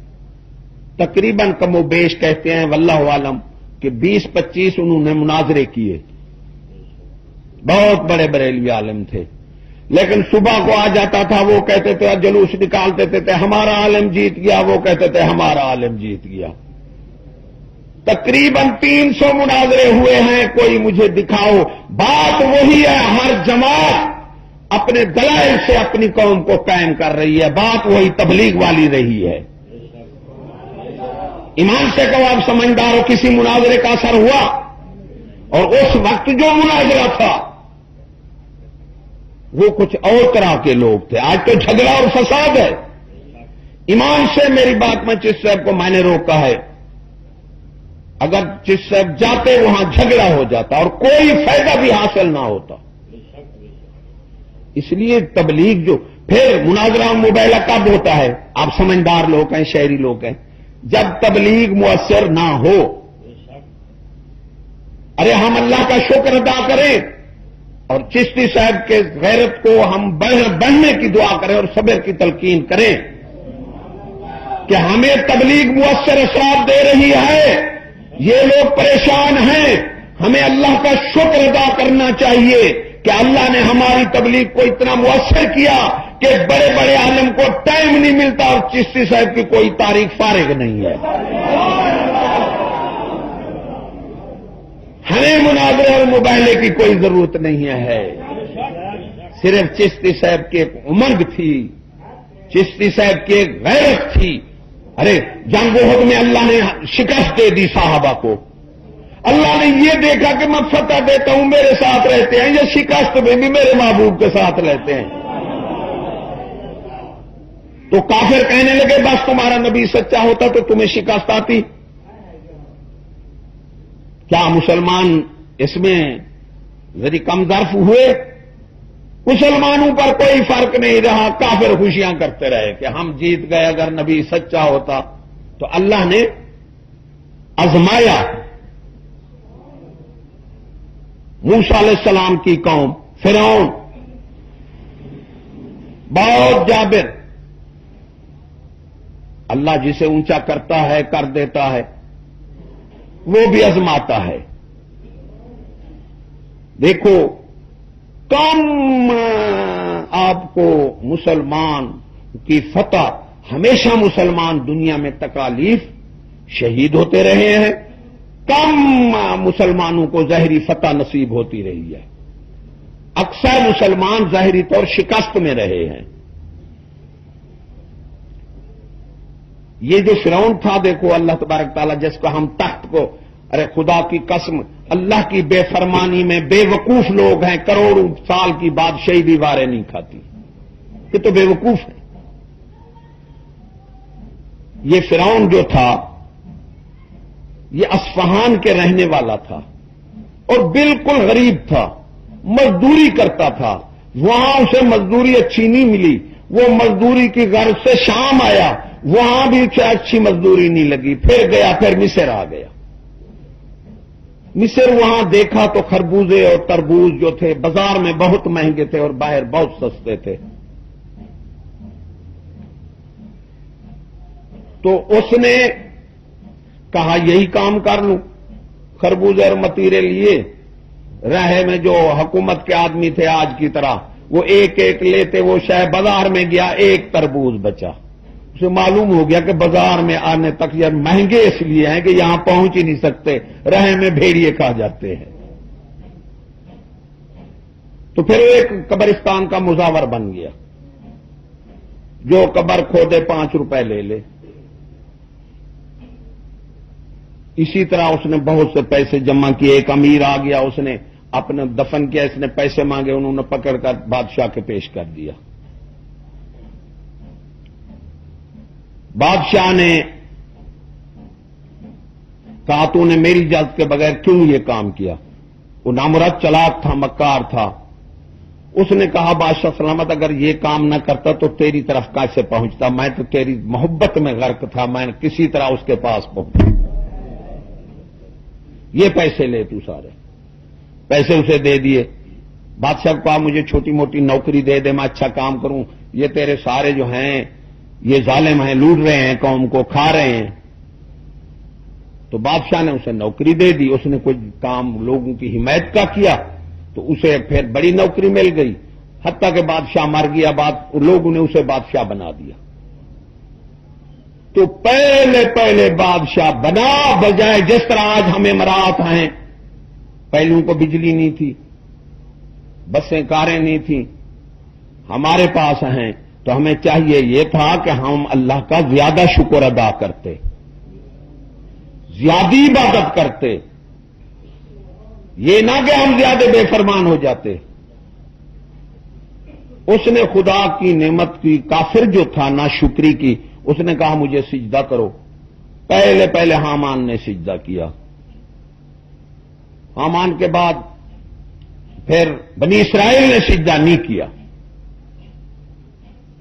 Speaker 1: تقریباً کم و بیش کہتے ہیں واللہ عالم کہ 20-25 انہوں نے مناظرے کیے. بہت بڑے بریلوی عالم تھے. لیکن صبح کو آ جاتا تھا وہ کہتے تھے جلوس نکال دیتے تھے ہمارا عالم جیت گیا, وہ کہتے تھے ہمارا عالم جیت گیا. تقریباً 300 مناظرے ہوئے ہیں. کوئی مجھے دکھاؤ. بات وہی ہے. ہر جماعت اپنے دلائل سے اپنی قوم کو قائم کر رہی ہے. بات وہی تبلیغ والی رہی ہے. ایمان سے کہو آپ سمجھدار ہو کسی مناظرے کا اثر ہوا؟ اور اس وقت جو مناظرہ تھا وہ کچھ اور طرح کے لوگ تھے. آج تو جھگڑا اور فساد ہے. ایمان سے میری بات میں چشت صاحب کو میں نے روکا ہے. اگر چشت صاحب جاتے وہاں جھگڑا ہو جاتا اور کوئی فائدہ بھی حاصل نہ ہوتا. اس لیے تبلیغ جو پھر مناظرہ مباہلہ کب ہوتا ہے؟ آپ سمجھدار لوگ ہیں, شہری لوگ ہیں. جب تبلیغ مؤثر نہ ہو. ارے ہم اللہ کا شکر ادا کریں اور چشتی صاحب کے غیرت کو ہم بڑھنے کی دعا کریں اور صبر کی تلقین کریں کہ ہمیں تبلیغ مؤثر اثرات دے رہی ہے. یہ لوگ پریشان ہیں. ہمیں اللہ کا شکر ادا کرنا چاہیے کہ اللہ نے ہماری تبلیغ کو اتنا مؤثر کیا کہ بڑے بڑے عالم کو ٹائم نہیں ملتا اور چشتی صاحب کی کوئی تاریخ فارغ نہیں ہے. ہمیں مناظرے اور مباہلے کی کوئی ضرورت نہیں ہے. صرف چشتی صاحب کی ایک امنگ تھی, چشتی صاحب کی ایک غیرت تھی. ارے جنگ احد میں اللہ نے شکست دے دی صحابہ کو. اللہ نے یہ دیکھا کہ میں فتح دیتا ہوں میرے ساتھ رہتے ہیں, یہ شکست میں بھی میرے محبوب کے ساتھ رہتے ہیں. تو کافر کہنے لگے بس تمہارا نبی سچا ہوتا تو تمہیں شکست آتی. کیا مسلمان اس میں ذری کم ظرف ہوئے؟ مسلمانوں پر کوئی فرق نہیں رہا. کافر خوشیاں کرتے رہے کہ ہم جیت گئے. اگر نبی سچا ہوتا تو اللہ نے آزمایا موسیٰ علیہ السلام کی قوم, فرعون, بہت جابر, اللہ جسے اونچا کرتا ہے کر دیتا ہے، وہ بھی آزماتا ہے۔ دیکھو کم آپ کو مسلمان کی فتح، ہمیشہ مسلمان دنیا میں تکالیف شہید ہوتے رہے ہیں، کم مسلمانوں کو ظاہری فتح نصیب ہوتی رہی ہے، اکثر مسلمان ظاہری طور شکست میں رہے ہیں۔ یہ جو فرعون تھا، دیکھو اللہ تبارک تعالیٰ جس کو ہم تخت کو، ارے خدا کی قسم، اللہ کی بے فرمانی میں بے وقوف لوگ ہیں، کروڑوں سال کی بادشاہی بھی وارے نہیں کھاتی، یہ تو بے وقوف ہے۔ یہ فرعون جو تھا یہ اصفہان کے رہنے والا تھا اور بالکل غریب تھا، مزدوری کرتا تھا، وہاں اسے مزدوری اچھی نہیں ملی، وہ مزدوری کی غرض سے شام آیا، وہاں بھی اسے اچھی مزدوری نہیں لگی، پھر گیا، پھر مصر آ گیا۔ مصر وہاں دیکھا تو خربوزے اور تربوز جو تھے بازار میں بہت مہنگے تھے اور باہر بہت سستے تھے، تو اس نے کہا یہی کام کر لوں، خربوزے اور متیرے لیے، راہ میں جو حکومت کے آدمی تھے آج کی طرح، وہ ایک ایک لیتے، وہ شہ بازار میں گیا، ایک تربوز بچا، اسے معلوم ہو گیا کہ بازار میں آنے تک یہ مہنگے اس لیے ہیں کہ یہاں پہنچ ہی نہیں سکتے، راہ میں بھیڑیے کھا جاتے ہیں۔ تو پھر وہ ایک قبرستان کا مزاور بن گیا، جو قبر کھودے 5 روپے لے لے۔ اسی طرح اس نے بہت سے پیسے جمع کیے، ایک امیر آ گیا، اس نے اپنے دفن کیا، اس نے پیسے مانگے، انہوں نے پکڑ کر بادشاہ کے پیش کر دیا۔ بادشاہ نے کہا تو نے میری اجازت کے بغیر کیوں یہ کام کیا؟ وہ نامراد چلاک تھا، مکار تھا۔ اس نے کہا بادشاہ سلامت، اگر یہ کام نہ کرتا تو تیری طرف کیسے پہنچتا؟ میں تو تیری محبت میں غرق تھا، میں نے کسی طرح اس کے پاس پہنچا۔ یہ پیسے لے، تو سارے پیسے اسے دے دیے۔ بادشاہ کو کہا مجھے چھوٹی موٹی نوکری دے دے، میں اچھا کام کروں، یہ تیرے سارے جو ہیں یہ ظالم ہیں، لوٹ رہے ہیں، قوم کو کھا رہے ہیں۔ تو بادشاہ نے اسے نوکری دے دی، اس نے کچھ کام لوگوں کی حمایت کا کیا تو اسے پھر بڑی نوکری مل گئی، حتیٰ کہ بادشاہ مر گیا، لوگوں نے اسے بادشاہ بنا دیا۔ تو پہلے بادشاہ بنا، بجائے جس طرح آج ہمیں امارات ہیں، پہلوں کو بجلی نہیں تھی، بسیں کاریں نہیں تھیں، ہمارے پاس ہیں، تو ہمیں چاہیے یہ تھا کہ ہم اللہ کا زیادہ شکر ادا کرتے، زیادہ عبادت کرتے، یہ نہ کہ ہم زیادہ بے فرمان ہو جاتے۔ اس نے خدا کی نعمت کی، کافر جو تھا نا شکری کی، اس نے کہا مجھے سجدہ کرو۔ پہلے حامان نے سجدہ کیا، حامان کے بعد پھر بنی اسرائیل نے سجدہ نہیں کیا،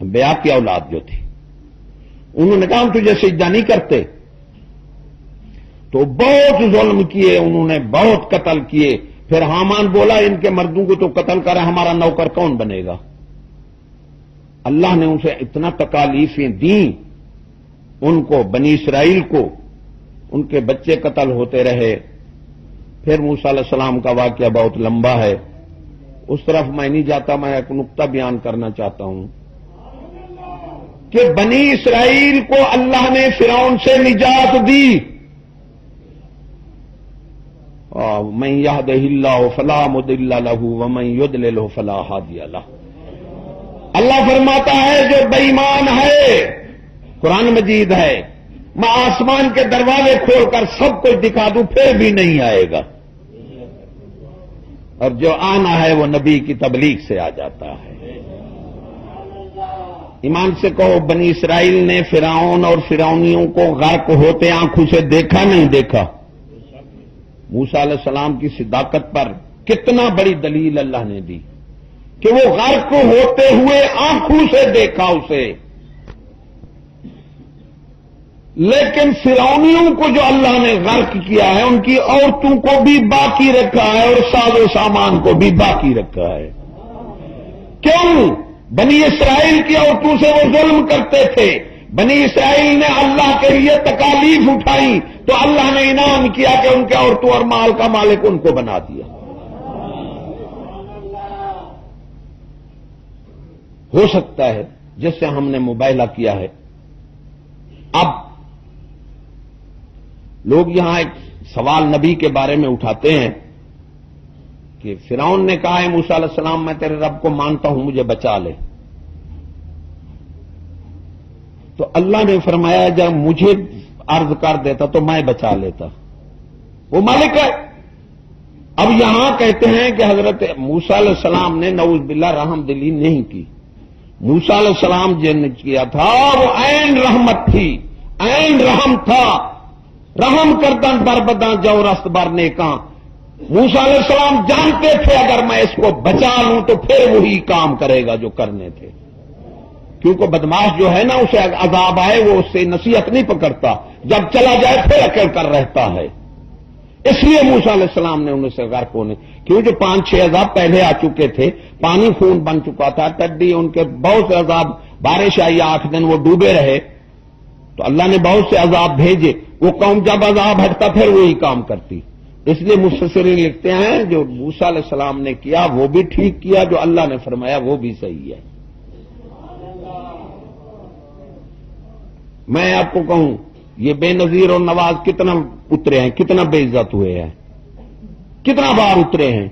Speaker 1: انبیاء کی اولاد جو تھی، انہوں نے کہا ہم تجھے سجدہ نہیں کرتے، تو بہت ظلم کیے انہوں نے، بہت قتل کیے۔ پھر حامان بولا ان کے مردوں کو تو قتل کرے، ہمارا نوکر کون بنے گا؟ اللہ نے اسے اتنا تکالیفیں دیں ان کو، بنی اسرائیل کو، ان کے بچے قتل ہوتے رہے۔ پھر موسیٰ علیہ السلام کا واقعہ بہت لمبا ہے، اس طرف میں نہیں جاتا، میں ایک نقطہ بیان کرنا چاہتا ہوں کہ بنی اسرائیل کو اللہ نے فرعون سے نجات دی۔ من یہدہ اللہ فلا مضل لہ ومن یضللہ فلا ہادی لہ۔ اللہ فرماتا ہے جو بے ایمان ہے، قرآن مجید ہے، میں آسمان کے دروازے کھول کر سب کچھ دکھا دوں پھر بھی نہیں آئے گا، اور جو آنا ہے وہ نبی کی تبلیغ سے آ جاتا ہے۔ ایمان سے کہو بنی اسرائیل نے فرعون اور فرعونیوں کو غرق ہوتے آنکھوں سے دیکھا نہیں دیکھا؟ موسیٰ علیہ السلام کی صداقت پر کتنا بڑی دلیل اللہ نے دی کہ وہ غرق ہوتے ہوئے آنکھوں سے دیکھا اسے۔ لیکن فرعونیوں کو جو اللہ نے غرق کیا ہے، ان کی عورتوں کو بھی باقی رکھا ہے اور ساز و سامان کو بھی باقی رکھا ہے۔ کیوں؟ بنی اسرائیل کی عورتوں سے وہ ظلم کرتے تھے، بنی اسرائیل نے اللہ کے لیے تکالیف اٹھائی تو اللہ نے انعام کیا کہ ان کے عورتوں اور مال کا مالک ان کو بنا دیا. ہو سکتا ہے جس سے ہم نے مباہلہ کیا ہے. اب لوگ یہاں ایک سوال نبی کے بارے میں اٹھاتے ہیں کہ فرعون نے کہا ہے موسیٰ علیہ السلام میں تیرے رب کو مانتا ہوں مجھے بچا لے. تو اللہ نے فرمایا جب مجھے عرض کر دیتا تو میں بچا لیتا، وہ مالک ہے. اب یہاں کہتے ہیں کہ حضرت موسیٰ علیہ السلام نے نعوذ باللہ رحم دلی نہیں کی. موسیٰ علیہ السلام جن کیا تھا وہ عین رحمت تھی، عین رحم تھا. رحم کردن بربداں جو رست برنے کا. موسیٰ علیہ السلام جانتے تھے اگر میں اس کو بچا لوں تو پھر وہی کام کرے گا جو کرنے تھے، کیونکہ بدماش جو ہے نا اسے عذاب آئے وہ اس سے نصیحت نہیں پکڑتا، جب چلا جائے پھر اکڑ کر رہتا ہے. اس لیے موسیٰ علیہ السلام نے انہیں سے غرق ہونے، کیوں جو 5-6 عذاب پہلے آ چکے تھے، پانی خون بن چکا تھا، ٹڈی ان کے بہت سے عذاب، بارش آئی 8 دن وہ ڈوبے رہے تو اللہ نے بہت سے عذاب بھیجے. وہ قوم جب عذاب ہٹتا پھر وہی کام کرتی. اس لیے مفسرین لکھتے ہیں جو موسیٰ علیہ السلام نے کیا وہ بھی ٹھیک کیا، جو اللہ نے فرمایا وہ بھی صحیح ہے. میں آپ کو کہوں یہ بے نظیر اور نواز کتنا اترے ہیں، کتنا بے عزت ہوئے ہیں، کتنا بار اترے ہیں،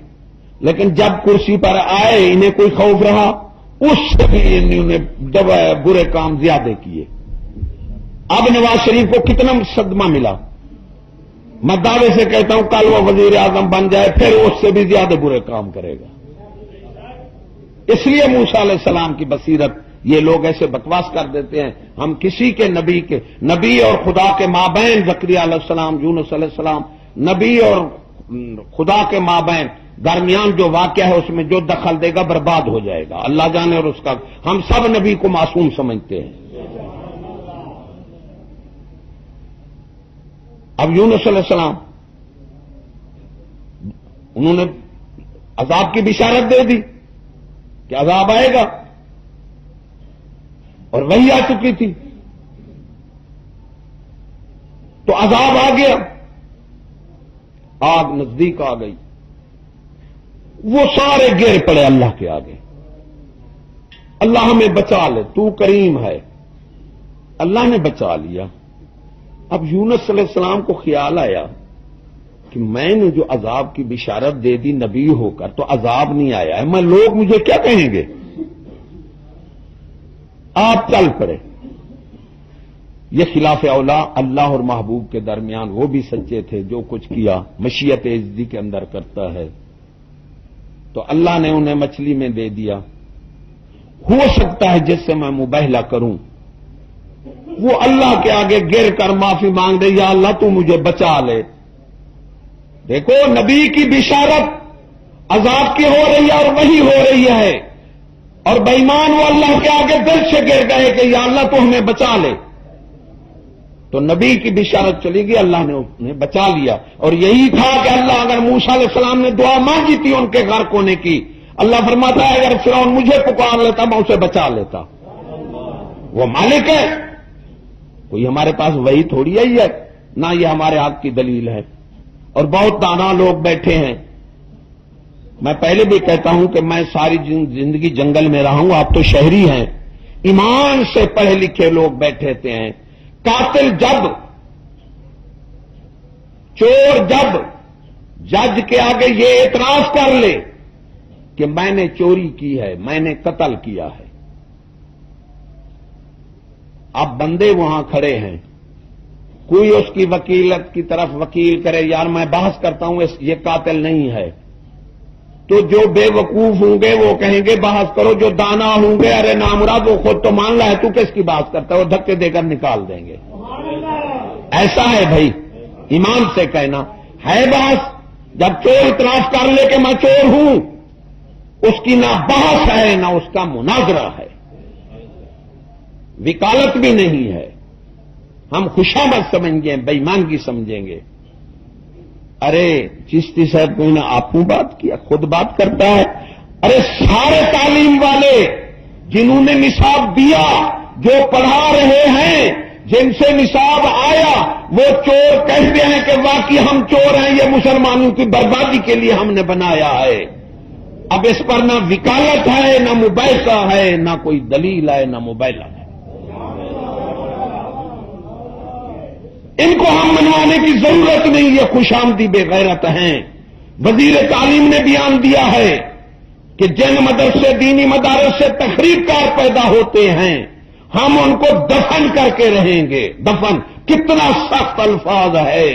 Speaker 1: لیکن جب کرسی پر آئے انہیں کوئی خوف رہا، اس سے بھی انہیں برے کام زیادہ کیے. اب نواز شریف کو کتنا صدمہ ملا. میں دعوے سے کہتا ہوں کل وہ وزیر اعظم بن جائے پھر اس سے بھی زیادہ برے کام کرے گا. اس لیے موسیٰ علیہ السلام کی بصیرت، یہ لوگ ایسے بکواس کر دیتے ہیں ہم کسی کے نبی اور خدا کے مابین، زکریا علیہ السلام، یونس علیہ السلام، نبی اور خدا کے مابین درمیان جو واقعہ ہے اس میں جو دخل دے گا برباد ہو جائے گا. اللہ جانے اور اس کا، ہم سب نبی کو معصوم سمجھتے ہیں. اب یونس علیہ السلام انہوں نے عذاب کی بشارت دے دی کہ عذاب آئے گا، اور وہی آ چکی تھی تو عذاب آ گیا، آگ نزدیک آ گئی، وہ سارے گر پڑے اللہ کے آگے. اللہ ہمیں بچا لے، تو کریم ہے. اللہ نے بچا لیا. اب یونس علیہ السلام کو خیال آیا کہ میں نے جو عذاب کی بشارت دے دی نبی ہو کر تو عذاب نہیں آیا ہے، میں لوگ مجھے کیا کہیں گے. آپ چل پڑے. یہ خلاف اولا اللہ اور محبوب کے درمیان وہ بھی سچے تھے، جو کچھ کیا مشیت عزتی کے اندر کرتا ہے. تو اللہ نے انہیں مچھلی میں دے دیا. ہو سکتا ہے جس سے میں مباہلہ کروں وہ اللہ کے آگے گر کر معافی مانگ دے، یا اللہ تو مجھے بچا لے. دیکھو نبی کی بشارت عذاب کی ہو رہی ہے اور وہی ہو رہی ہے، اور بے ایمان وہ اللہ کے آگے دل سے گر گئے کہ یا اللہ تو ہمیں بچا لے. تو نبی کی بشارت چلی گئی، اللہ نے انہیں بچا لیا. اور یہی تھا کہ اللہ اگر موسیٰ علیہ السلام نے دعا مانگی تھی ان کے غرق ہونے کی، اللہ فرماتا ہے اگر فرعون مجھے پکار لیتا میں اسے بچا لیتا. وہ مالک ہے، کوئی ہمارے پاس وہی تھوڑی ہے نہ یہ ہمارے حق کی دلیل ہے. اور بہت دانا لوگ بیٹھے ہیں. میں پہلے بھی کہتا ہوں کہ میں ساری زندگی جنگل میں رہا ہوں، آپ تو شہری ہیں. ایمان سے پڑھے لکھے لوگ بیٹھے ہیں. قاتل جب، چور جب جج کے آگے یہ اعتراف کر لے کہ میں نے چوری کی ہے، میں نے قتل کیا ہے، اب بندے وہاں کھڑے ہیں، کوئی اس کی وکیلت کی طرف وکیل کرے یار میں بحث کرتا ہوں یہ قاتل نہیں ہے، تو جو بے وقوف ہوں گے وہ کہیں گے بحث کرو، جو دانا ہوں گے ارے نامراد وہ خود تو مان رہا ہے تو کس کی بحث کرتا ہے، وہ دھکے دے کر نکال دیں گے. ایسا ہے بھائی، ایمان سے کہنا ہے بحث. جب چور اعتراف کر لے کہ میں چور ہوں، اس کی نہ بحث ہے نہ اس کا مناظرہ ہے، وکالت بھی نہیں ہے. ہم خوشامد سمجھیں گے، بے ایمانگی سمجھیں گے. ارے چشتی صاحب کوئی نے آپ کو بات کیا، خود بات کرتا ہے. ارے سارے تعلیم والے جنہوں نے نصاب دیا جو پڑھا رہے ہیں، جن سے نصاب آیا، وہ چور کہتے ہیں کہ واقعی ہم چور ہیں، یہ مسلمانوں کی بربادی کے لیے ہم نے بنایا ہے۔ اب اس پر نہ وکالت ہے، نہ مباحثہ ہے، نہ کوئی دلیل ہے، نہ مبالغہ ہے۔ ان کو ہم منوانے کی ضرورت نہیں، یہ خوش آمدی بے غیرت ہیں۔ وزیر تعلیم نے بیان دیا ہے کہ جن مدرسے دینی مدارس سے تخریب کار پیدا ہوتے ہیں، ہم ان کو دفن کر کے رہیں گے۔ دفن کتنا سخت الفاظ ہے۔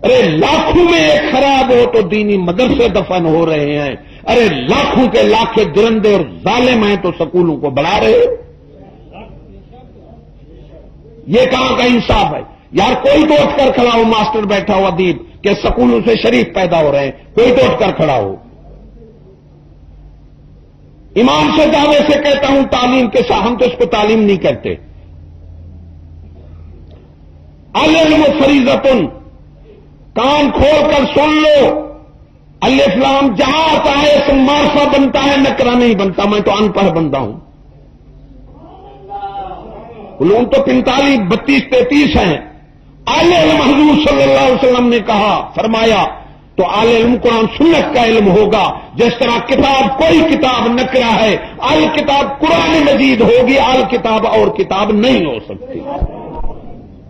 Speaker 1: ارے لاکھوں میں ایک خراب ہو تو دینی مدرسے دفن ہو رہے ہیں، ارے لاکھوں کے لاکھیں درندے اور ظالم ہیں تو سکولوں کو بڑھا رہے ہو۔ یہ کہاں کا انصاف ہے یار؟ کوئی تو اٹھ کر کھڑا ہو، ماسٹر بیٹھا ہو ادیب کہ سکولوں سے شریف پیدا ہو رہے ہیں، کوئی تو اٹھ کر کھڑا ہو۔ ایمان سے دعوے سے کہتا ہوں تعلیم کے ساتھ، ہم تو اس کو تعلیم نہیں کہتے۔ العلم فریضۃ، کان کھول کر سن لو، الف لام جہاں آتا ہے اسم معرفہ بنتا ہے، نکرہ نہیں بنتا۔ میں تو ان پڑھ بندہ ہوں۔ علوم تو 45 32 33 ہیں۔ اعلی علم حضور صلی اللہ علیہ وسلم نے کہا، فرمایا تو اعلی علم قرآن سنت کا علم ہوگا۔ جس طرح کتاب کوئی کتاب نکرہ ہے، الکتاب قرآن مجید ہوگی، الکتاب اور کتاب نہیں ہو سکتی۔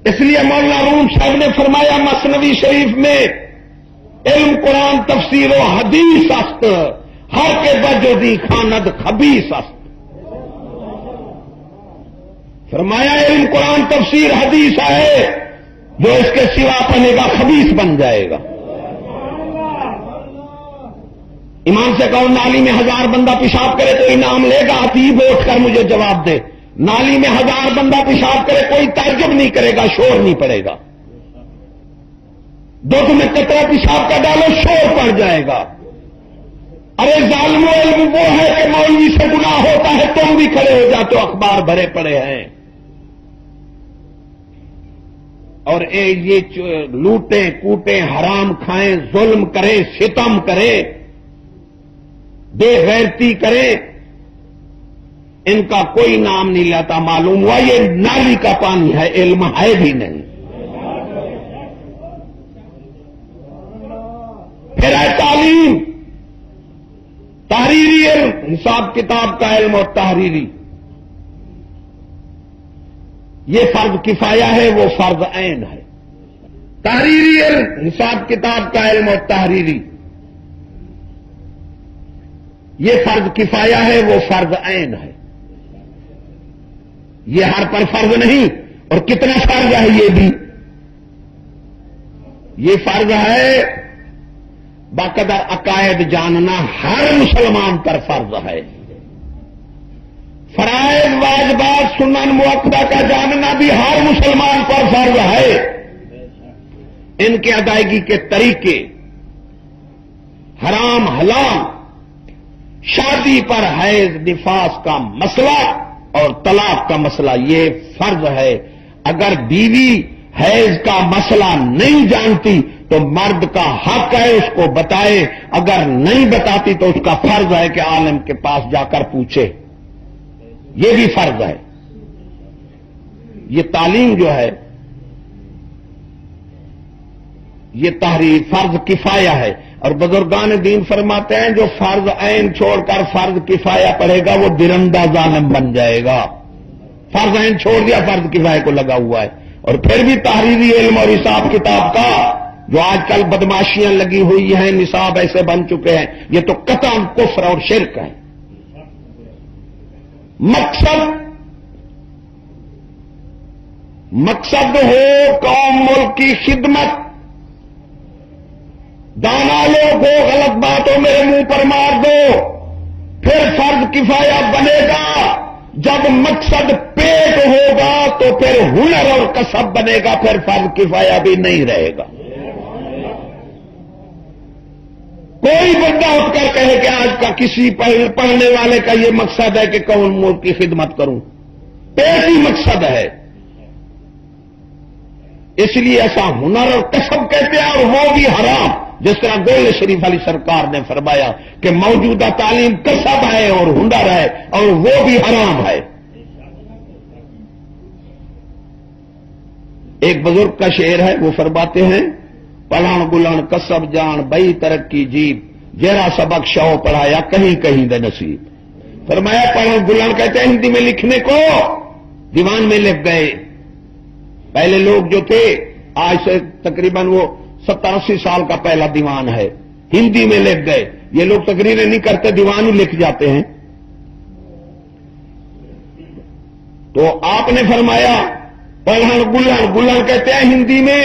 Speaker 1: اس لیے مولانا روم صاحب نے فرمایا مثنوی شریف میں علم قرآن تفسیر و حدیث است، ہر کے بجودی خاند خبیث است۔ فرمایا علم قرآن تفسیر حدیث ہے، جو اس کے سوا پڑھے گا خبیث بن جائے گا۔ ایمان سے کہو نالی میں 1000 بندہ پیشاب کرے تو انعام لے گا؟ اتیب اٹھ کر مجھے جواب دے۔ نالی میں 1000 بندہ پیشاب کرے کوئی تعجب نہیں کرے گا، شور نہیں پڑے گا۔ دودھ میں قطرہ پیشاب کا ڈالو، شور پڑ جائے گا۔ ارے ظالم علم وہ ہے کہ مولوی سے گناہ ہوتا ہے تم بھی کھڑے ہو جاتے ہو، اخبار بھرے پڑے ہیں۔ اور یہ لوٹیں کوٹیں، حرام کھائیں، ظلم کریں، ستم کریں، بے غیرتی کریں، ان کا کوئی نام نہیں لیتا۔ معلوم ہوا یہ نالی کا پانی ہے، علم ہے بھی نہیں۔ پھر ہے تعلیم، تحریری علم، حساب کتاب کا علم اور تحریری، یہ فرض کفایہ ہے، وہ فرض عین ہے۔ تحریری علم، حساب کتاب کا علم اور تحریری، یہ فرض کفایہ ہے، وہ فرض عین ہے۔ یہ ہر پر فرض نہیں، اور کتنا فرض ہے یہ بھی؟ یہ فرض ہے باقاعدہ عقائد جاننا، ہر مسلمان پر فرض ہے۔ فرائض واجبات سنن مؤکدہ کا جاننا بھی ہر مسلمان پر فرض ہے۔ ان کے ادائیگی کے طریقے، حرام حلال، شادی پر حیض نفاس کا مسئلہ اور طلاق کا مسئلہ، یہ فرض ہے۔ اگر بیوی حیض کا مسئلہ نہیں جانتی تو مرد کا حق ہے اس کو بتائے، اگر نہیں بتاتی تو اس کا فرض ہے کہ عالم کے پاس جا کر پوچھے، یہ بھی فرض ہے۔ یہ تعلیم جو ہے یہ تحریر فرض کفایہ ہے، اور بزرگان دین فرماتے ہیں جو فرض عین چھوڑ کر فرض کفایہ پڑھے گا وہ درندہ ظالم بن جائے گا۔ فرض عین چھوڑ دیا، فرض کفایہ کو لگا ہوا ہے۔ اور پھر بھی تحریری علم اور حساب کتاب کا جو آج کل بدماشیاں لگی ہوئی ہیں، نصاب ایسے بن چکے ہیں، یہ تو قطعاً کفر اور شرک ہے۔ مقصد ہو قوم ملک کی خدمت، دانا لوگ ہو غلط باتوں میرے منہ پر مار دو، پھر فرض کفایہ بنے گا۔ جب مقصد پیٹ ہوگا تو پھر ہنر اور کسب بنے گا، پھر فرض کفایہ بھی نہیں رہے گا۔ کوئی بندہ اٹھ کر کہے کہ آج کا کسی پڑھنے والے کا یہ مقصد ہے کہ قوم ملک کی خدمت کروں، پیٹ ہی مقصد ہے۔ اس لیے ایسا ہنر اور کسب کہتے ہیں، اور وہ بھی حرام، جس طرح گول شریف علی سرکار نے فرمایا کہ موجودہ تعلیم کسب ہے اور ہنر ہے، اور وہ بھی حرام ہے۔ ایک بزرگ کا شعر ہے، وہ فرماتے ہیں پڑھن بلن کسب جان بئی ترقی جیب جیرا سبق شو پڑھایا کہیں کہیں دے نصیب۔ فرمایا پڑھن بلن کہتے ہیں ہندی میں لکھنے کو، دیوان میں لکھ گئے۔ پہلے لوگ جو تھے، آج سے تقریباً وہ 70-80 سال کا پہلا دیوان ہے، ہندی میں لکھ گئے۔ یہ لوگ تقریریں نہیں کرتے، دیوان ہی لکھ جاتے ہیں۔ تو آپ نے فرمایا پڑھن بلن، بلن کہتے ہیں ہندی میں،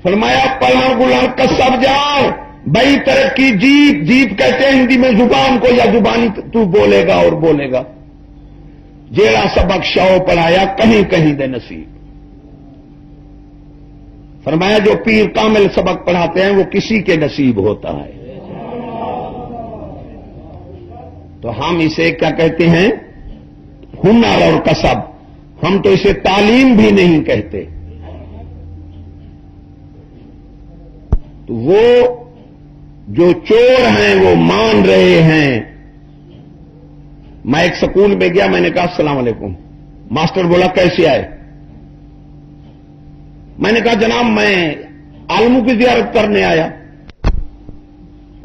Speaker 1: فرمایا پڑھن بلن کسب جان بئی ترقی جیب، جیب کہتے ہیں ہندی میں زبان کو، یا زبانی تو بولے گا اور بولے گا۔ جیڑا سبق شو پڑھایا کہیں کہیں دے نصیب۔ فرمایا جو پیر کامل سبق پڑھاتے ہیں وہ کسی کے نصیب ہوتا ہے۔ تو ہم اسے کیا کہتے ہیں؟ ہنر اور کسب۔ ہم تو اسے تعلیم بھی نہیں کہتے۔ تو وہ جو چور ہیں وہ مان رہے ہیں۔ میں ایک سکول میں گیا، میں نے کہا السلام علیکم، ماسٹر بولا کیسے آئے؟ میں نے کہا جناب میں عالموں کی زیارت کرنے آیا۔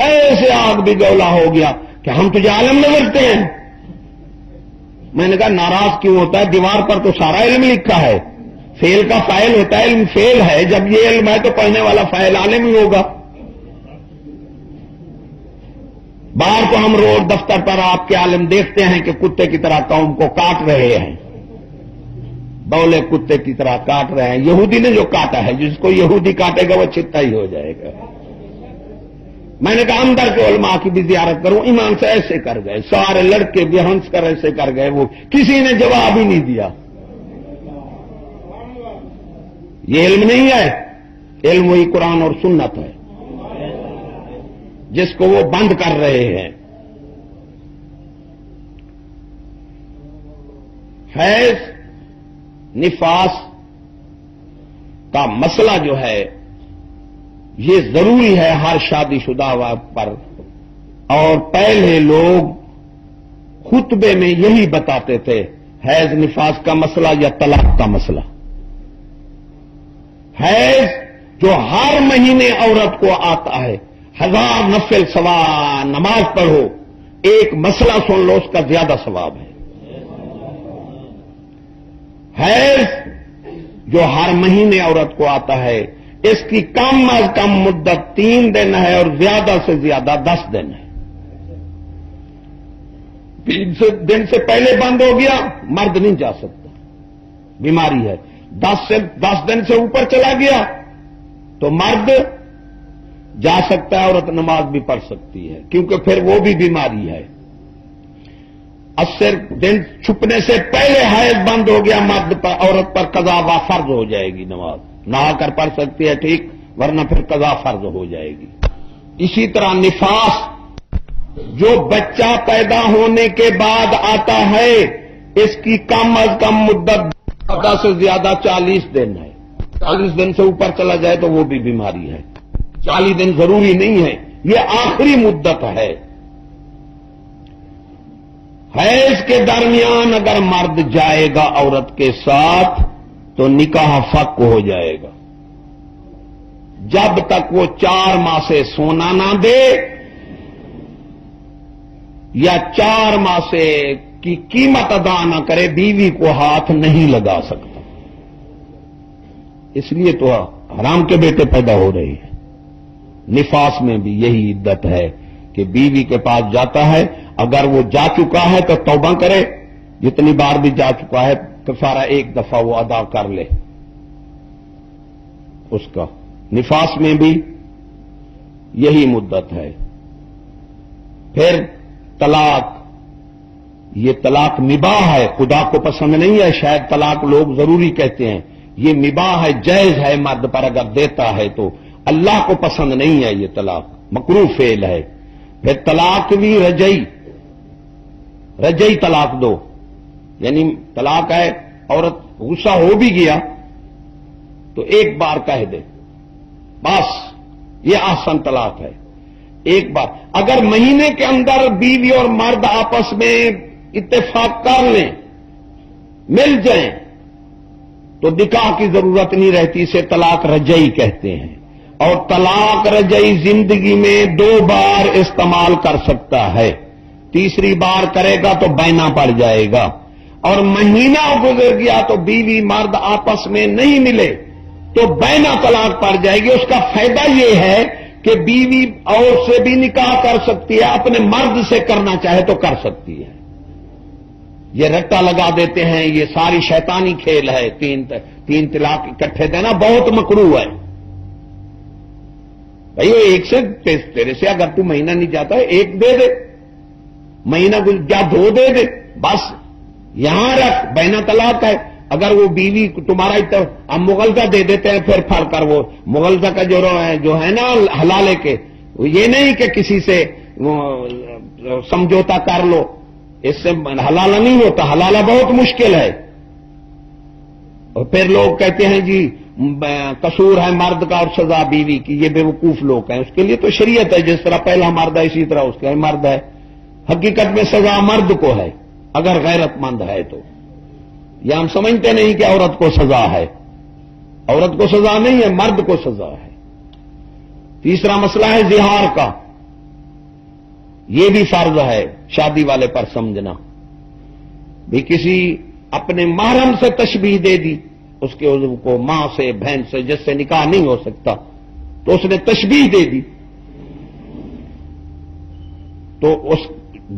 Speaker 1: ایسے آگ بھی گولا ہو گیا کہ ہم تجھے عالم نظرتے ہیں۔ میں نے کہا ناراض کیوں ہوتا ہے؟ دیوار پر تو سارا علم لکھا ہے، فیل کا فائل ہوتا ہے، علم فیل ہے، جب یہ علم ہے تو پڑھنے والا فائل عالم ہی ہوگا۔ باہر تو ہم روڈ دفتر پر آپ کے عالم دیکھتے ہیں کہ کتے کی طرح قوم کو کاٹ رہے ہیں، بولے کتے کی طرح کاٹ رہے ہیں۔ یہودی نے جو کاٹا ہے، جس کو یہودی کاٹے گا وہ چتا ہی ہو جائے گا۔ میں نے کہا اندر کے علماء کی بھی زیارت کروں، ایمان سے ایسے کر گئے، سارے لڑکے بھی ہنس کر ایسے کر گئے، وہ کسی نے جواب ہی نہیں دیا۔ یہ علم نہیں ہے، علم وہی قرآن اور سنت ہے جس کو وہ بند کر رہے ہیں۔ حیض نفاس کا مسئلہ جو ہے یہ ضروری ہے ہر شادی شدہ پر، اور پہلے لوگ خطبے میں یہی بتاتے تھے، حیض نفاس کا مسئلہ یا طلاق کا مسئلہ۔ حیض جو ہر مہینے عورت کو آتا ہے، 1000 نفل سوا نماز پڑھو، ایک مسئلہ سن لو اس کا زیادہ ثواب ہے۔ حیض جو ہر مہینے عورت کو آتا ہے، اس کی کم از کم مدت 3 دن ہے اور زیادہ سے زیادہ 10 دن ہے۔ 3 دن سے پہلے بند ہو گیا، مرد نہیں جا سکتا، بیماری ہے۔ 10 دن سے اوپر چلا گیا تو مرد جا سکتا ہے، عورت نماز بھی پڑھ سکتی ہے، کیونکہ پھر وہ بھی بیماری ہے۔ 80 دن چھپنے سے پہلے حیض بند ہو گیا، مرد پر عورت پر قضا و فرض ہو جائے گی، نماز نہا کر پڑھ سکتی ہے ٹھیک، ورنہ پھر قضا فرض ہو جائے گی۔ اسی طرح نفاس جو بچہ پیدا ہونے کے بعد آتا ہے، اس کی کم از کم مدت زیادہ سے زیادہ 40 دن ہے۔ 40 دن سے اوپر چلا جائے تو وہ بھی بیماری ہے۔ 40 دن ضروری نہیں ہے، یہ آخری مدت ہے۔ حیض کے درمیان اگر مرد جائے گا عورت کے ساتھ تو نکاح فق ہو جائے گا، جب تک وہ 4 ماہ سے سونا نہ دے یا 4 ماہ سے کی قیمت ادا نہ کرے، بیوی کو ہاتھ نہیں لگا سکتا۔ اس لیے تو حرام کے بیٹے پیدا ہو رہے ہیں۔ نفاس میں بھی یہی عدت ہے کہ بیوی کے پاس جاتا ہے، اگر وہ جا چکا ہے تو توبہ کرے، جتنی بار بھی جا چکا ہے کفارہ 1 دفعہ وہ ادا کر لے اس کا۔ نفاس میں بھی یہی مدت ہے۔ پھر طلاق، یہ طلاق مباح ہے، خدا کو پسند نہیں ہے، شاید طلاق لوگ ضروری کہتے ہیں، یہ مباح ہے، جائز ہے مرد پر اگر دیتا ہے تو، اللہ کو پسند نہیں ہے یہ طلاق، مکروہ فعل ہے۔ پھر طلاق بھی رجعی طلاق دو، یعنی طلاق ہے، عورت غصہ ہو بھی گیا تو 1 بار کہہ دے، بس یہ احسن طلاق ہے، 1 بار۔ اگر مہینے کے اندر بیوی اور مرد آپس میں اتفاق کر لیں، مل جائیں، تو تو نکاح کی ضرورت نہیں رہتی، اسے طلاق رجعی کہتے ہیں، اور طلاق رجعی زندگی میں 2 بار استعمال کر سکتا ہے، تیسری بار کرے گا تو بینہ پڑ جائے گا، اور مہینہ گزر گیا تو بیوی مرد آپس میں نہیں ملے تو بینہ طلاق پڑ جائے گی۔ اس کا فائدہ یہ ہے کہ بیوی اور سے بھی نکاح کر سکتی ہے، اپنے مرد سے کرنا چاہے تو کر سکتی ہے۔ یہ رٹا لگا دیتے ہیں، یہ ساری شیطانی کھیل ہے، تین طلاق اکٹھے دینا بہت مکروہ ہے۔ بھائی ایک سے تیرے سے اگر تو مہینہ نہیں جاتا ہے 1 دے دے، مہینہ یا 2 دے دے، بس یہاں رکھ، بینہ طلاق ہے۔ اگر وہ بیوی تمہارا ہم مغلظہ دے دیتے ہیں پھر پھڑ کر، وہ مغلظہ کا جو ہے نا حلالے کے، یہ نہیں کہ کسی سے سمجھوتا کر لو، اس سے حلالہ نہیں ہوتا، حلالہ بہت مشکل ہے۔ اور پھر لوگ کہتے ہیں جی قصور ہے مرد کا اور سزا بیوی کی، یہ بے وقوف لوگ ہیں۔ اس کے لیے تو شریعت ہے، جس طرح پہلا مرد ہے اسی طرح اس کا مرد ہے۔ حقیقت میں سزا مرد کو ہے اگر غیرت مند ہے تو۔ یہ ہم سمجھتے نہیں کہ عورت کو سزا ہے، عورت کو سزا نہیں ہے، مرد کو سزا ہے۔ تیسرا مسئلہ ہے زہار کا، یہ بھی فرض ہے شادی والے پر سمجھنا۔ بھی کسی اپنے محرم سے تشبیہ دے دی، اس کے عضو کو ماں سے بہن سے جس سے نکاح نہیں ہو سکتا تو اس نے تشبیہ دے دی، تو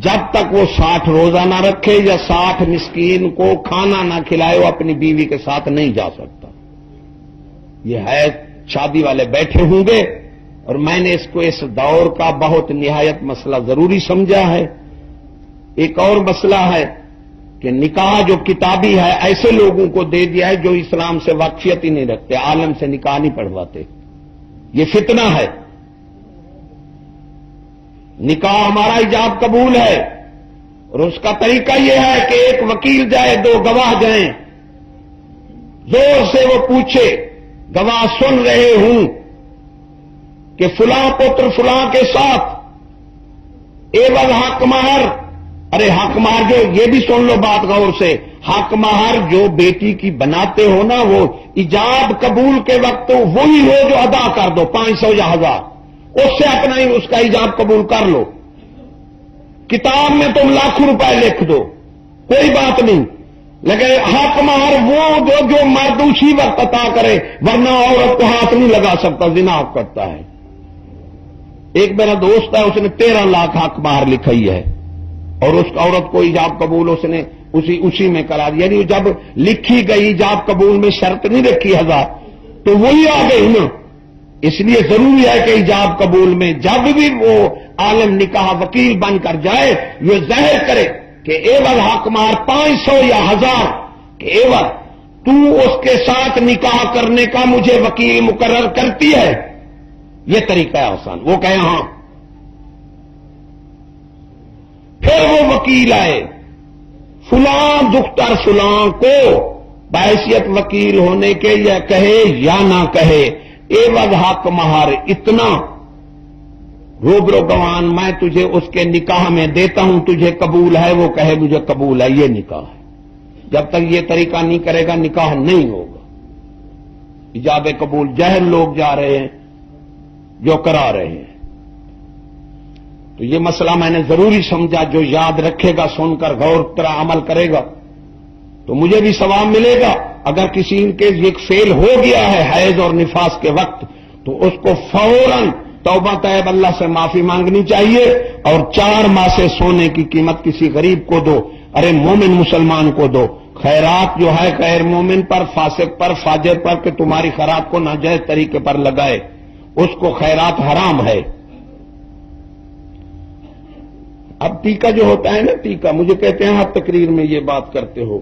Speaker 1: جب تک وہ 60 روزہ نہ رکھے یا 60 مسکین کو کھانا نہ کھلائے وہ اپنی بیوی کے ساتھ نہیں جا سکتا۔ یہ ہے شادی والے بیٹھے ہوں گے، اور میں نے اس کو اس دور کا بہت نہایت مسئلہ ضروری سمجھا ہے۔ ایک اور مسئلہ ہے کہ نکاح جو کتابی ہے ایسے لوگوں کو دے دیا ہے جو اسلام سے واقفیت ہی نہیں رکھتے، عالم سے نکاح نہیں پڑھواتے، یہ فتنہ ہے۔ نکاح ہمارا ایجاب قبول ہے، اور اس کا طریقہ یہ ہے کہ ایک وکیل جائے، 2 گواہ جائیں، زور سے وہ پوچھے، گواہ سن رہے ہوں کہ فلاں پتر فلاں کے ساتھ ایوز حق مہر، ارے حق مہر جو، یہ بھی سن لو بات غور سے، حق مہر جو بیٹی کی بناتے ہو نا، وہ ایجاب قبول کے وقت وہی ہو جو ادا کر دو، 500 یا 1000، اس سے اپنا ہی اس کا ایجاب قبول کر لو۔ کتاب میں تم لاکھوں روپے لکھ دو، کوئی بات نہیں، لیکن حق مہر وہ جو مرد اسی وقت عطا کرے، ورنہ عورت کو ہاتھ نہیں لگا سکتا، زنا کرتا ہے۔ ایک میرا دوست ہے، اس نے 13 لاکھ حق مہر لکھائی ہے، اور اس عورت کو ایجاب قبول اس نے اسی میں کرا دیا، یعنی جب لکھی گئی ایجاب قبول میں شرط نہیں رکھی 1000 تو وہی آ گئی نا۔ اس لیے ضروری ہے کہ ایجاب قبول میں جب بھی وہ عالم نکاح وکیل بن کر جائے، یہ ظاہر کرے کہ ایوز حق مہر 500 یا 1000 کہ ایوز تو اس کے ساتھ نکاح کرنے کا مجھے وکیل مقرر کرتی ہے، یہ طریقہ ہے آسان۔ وہ کہے ہاں، پھر وہ وکیل آئے، فلاں دختر فلاں کو بحیثیت وکیل ہونے کے یا کہے یا نہ کہے، ایوز حق مہر اتنا، روبرو گوان میں تجھے اس کے نکاح میں دیتا ہوں، تجھے قبول ہے؟ وہ کہے مجھے قبول ہے، یہ نکاح ہے۔ جب تک یہ طریقہ نہیں کرے گا نکاح نہیں ہوگا۔ ایجاب قبول جہل لوگ جا رہے ہیں جو کرا رہے ہیں۔ تو یہ مسئلہ میں نے ضروری سمجھا، جو یاد رکھے گا، سن کر غور طرح عمل کرے گا تو مجھے بھی ثواب ملے گا۔ اگر کسی کے یہ فیل ہو گیا ہے حیض اور نفاس کے وقت تو اس کو فوراً توبہ طیب اللہ سے معافی مانگنی چاہیے، اور 4 ماہ سے سونے کی قیمت کسی غریب کو دو، ارے مومن مسلمان کو دو۔ خیرات جو ہے غیر مومن پر، فاسق پر، فاجر پر کہ تمہاری خیرات کو ناجائز طریقے پر لگائے، اس کو خیرات حرام ہے۔ اب ٹیکہ جو ہوتا ہے نا، ٹیکہ مجھے کہتے ہیں ہر تقریر میں یہ بات کرتے ہو،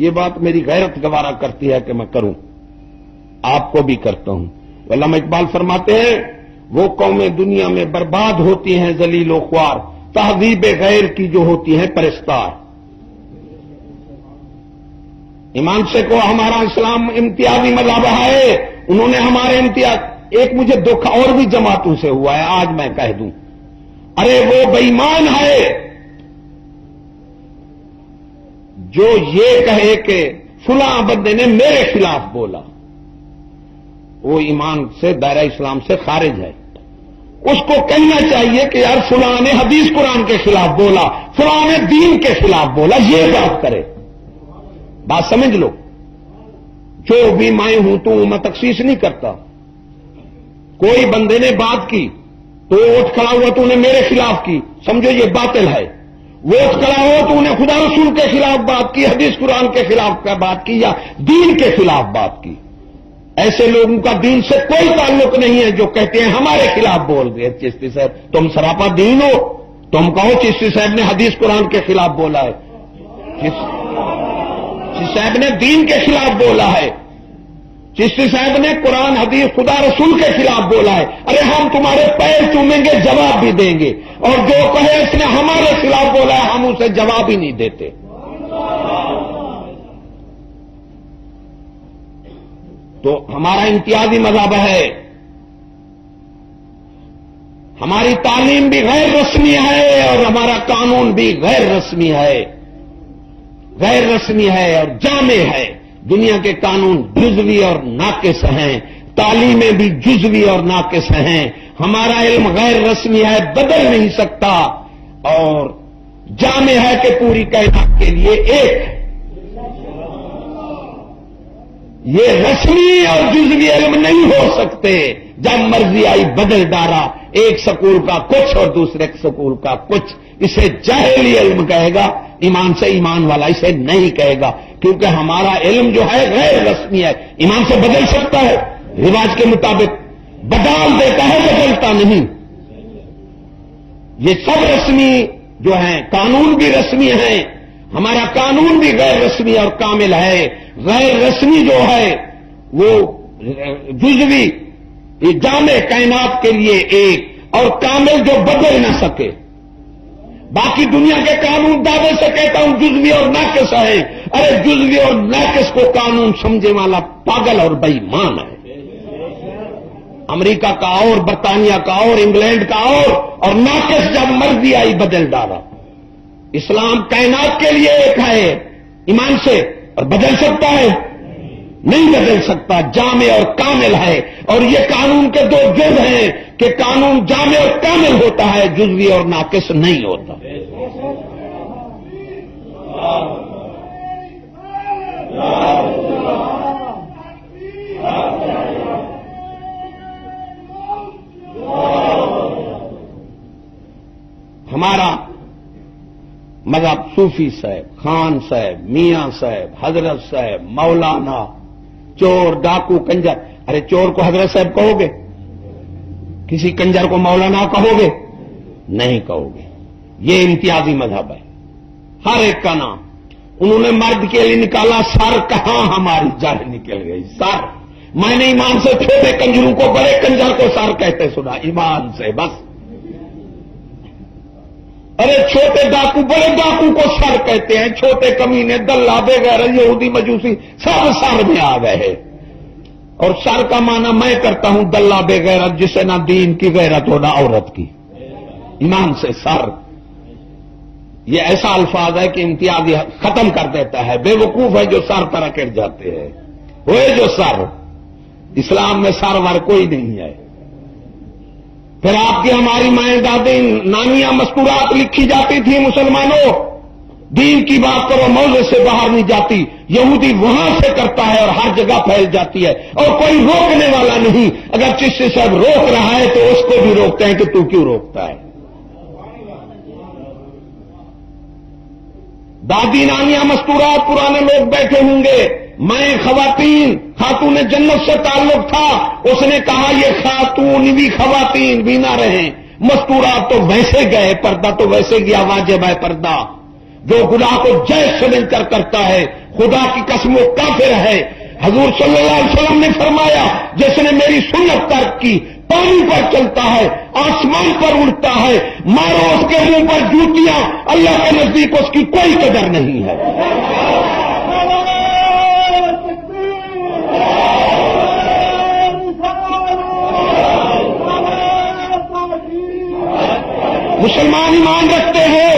Speaker 1: یہ بات میری غیرت گوارا کرتی ہے کہ میں کروں، آپ کو بھی کرتا ہوں۔ علامہ اقبال فرماتے ہیں وہ قومیں دنیا میں برباد ہوتی ہیں ذلیل و خوار، تہذیب غیر کی جو ہوتی ہیں پرستار۔ ایمان سے کو ہمارا اسلام امتیازی مذہب ہے، انہوں نے ہمارے امتیاز، ایک مجھے دکھ اور بھی جماعتوں سے ہوا ہے، آج میں کہہ دوں، ارے وہ بے ایمان ہے جو یہ کہے کہ فلاں بندے نے میرے خلاف بولا، وہ ایمان سے، دائرہ اسلام سے خارج ہے. اس کو کہنا چاہیے کہ یار فلاں نے حدیث قرآن کے خلاف بولا، فلاں نے دین کے خلاف بولا، یہ بات کرے. بات سمجھ لو. جو بھی میں ہوں تو میں تخصیص نہیں کرتا. کوئی بندے نے بات کی تو اٹھ کھڑا ہوا تو نے میرے خلاف کی، سمجھو یہ باطل ہے. وہ اٹھ کھڑا ہوا تو نے خدا رسول کے خلاف بات کی، حدیث قرآن کے خلاف بات کی، یا دین کے خلاف بات کی. ایسے لوگوں کا دین سے کوئی تعلق نہیں ہے جو کہتے ہیں ہمارے خلاف بول رہے ہیں. چشتی صاحب تم سراپا دین ہو، تم کہو چشتی صاحب نے حدیث قرآن کے خلاف بولا ہے، چشتی صاحب نے دین کے خلاف بولا ہے، چشتی صاحب نے قرآن حدیث خدا رسول کے خلاف بولا ہے. ارے ہم تمہارے پیر چومیں گے، جواب بھی دیں گے، اور جو کہے اس نے ہمارے خلاف بولا ہے ہم اسے جواب ہی نہیں دیتے. تو ہمارا امتیازی مذہب ہے. ہماری تعلیم بھی غیر رسمی ہے اور ہمارا قانون بھی غیر رسمی ہے، غیر رسمی ہے اور جامع ہے. دنیا کے قانون جزوی اور ناقص ہیں، تعلیمیں بھی جزوی اور ناقص ہیں. ہمارا علم غیر رسمی ہے، بدل نہیں سکتا، اور جامع ہے کہ پوری کائنات کے لیے ایک ہے. یہ رسمی اور جزوی علم نہیں ہو سکتے. جب مرضی آئی بدل ڈالا، ایک سکول کا کچھ اور دوسرے سکول کا کچھ. اسے جاہلی علم کہے گا، ایمان سے ایمان والا اسے نہیں کہے گا، کیونکہ ہمارا علم جو ہے غیر رسمی ہے. ایمان سے بدل سکتا ہے، رواج کے مطابق بدال دیتا ہے، بدلتا نہیں. یہ سب رسمی جو ہیں، قانون بھی رسمی ہیں. ہمارا قانون بھی غیر رسمی اور کامل ہے. غیر رسمی جو ہے وہ جزوی، جامع کائنات کے لیے ایک، اور کامل جو بدل نہ سکے. باقی دنیا کے قانون دعوے سے کہتا ہوں جزوی اور ناقص ہے. ارے جزوی اور ناقص کو قانون سمجھے والا پاگل اور بے ایمان ہے. امریکہ کا اور برطانیہ کا اور انگلینڈ کا اور ناقص جب مرضی آئی بدل ڈالا. اسلام کائنات کے لیے ایک ہے ایمان سے، اور بدل سکتا ہے؟ نہیں بدل سکتا. جامع اور کامل ہے. اور یہ قانون کے دو جز ہیں کہ قانون جامع اور کامل ہوتا ہے، جزوی اور ناقص نہیں ہوتا. ہمارا مذہب صوفی صاحب، خان صاحب، میاں صاحب، حضرت صاحب، مولانا، چور، ڈاکو، کنجر. ارے چور کو حضرت صاحب کہو گے؟ کسی کنجر کو مولانا کہو گے؟ نہیں کہو گے. یہ امتیازی مذہب ہے. ہر ایک کا نام انہوں نے مرد کے لیے نکالا. سر کہاں ہماری جان نکل گئی. سر میں نے ایمان سے چھوٹے کنجروں کو بڑے کنجر کو سر کہتے سنا، ایمان سے بس. ارے چھوٹے ڈاکو بڑے ڈاکو کو سر کہتے ہیں. چھوٹے کمینے، دلہ، بے غیرت، یہودی، مجوسی سب سر میں آ گئے. اور سر کا معنی میں کرتا ہوں دلہ، بے غیرت، جسے نہ دین کی غیرت ہو نہ عورت کی. ایمان سے سر یہ ایسا الفاظ ہے کہ امتیازی ختم کر دیتا ہے. بے وقوف ہے جو سر پر اکڑ جاتے ہیں. ہوئے جو سر، اسلام میں سر ور کوئی نہیں ہے. پھر آپ کی ہماری مائیں دادی نانیاں مستورات لکھی جاتی تھی. مسلمانوں دین کی بات کرو، موضوع سے باہر نہیں جاتی. یہودی وہاں سے کرتا ہے اور ہر جگہ پھیل جاتی ہے اور کوئی روکنے والا نہیں. اگر چشتی صاحب روک رہا ہے تو اس کو بھی روکتے ہیں کہ تو کیوں روکتا ہے. دادی نانیاں مستورات پرانے لوگ بیٹھے ہوں گے. میں خواتین، خاتون جنت سے تعلق تھا. اس نے کہا یہ خاتون بھی خواتین بھی نہ رہیں. مستورات تو ویسے گئے، پردہ تو ویسے گیا. واجب ہے پردہ. جو گناہ کو جائز سمجھ کر کرتا ہے خدا کی قسم وہ کافر ہے. حضور صلی اللہ علیہ وسلم نے فرمایا جس نے میری سنت ترک کی، پانی پر چلتا ہے، آسمان پر اڑتا ہے، مارو اس کے منہ پر جوتیاں، اللہ کے نزدیک اس کی کوئی قدر نہیں ہے. مسلمان ایمان رکھتے ہو،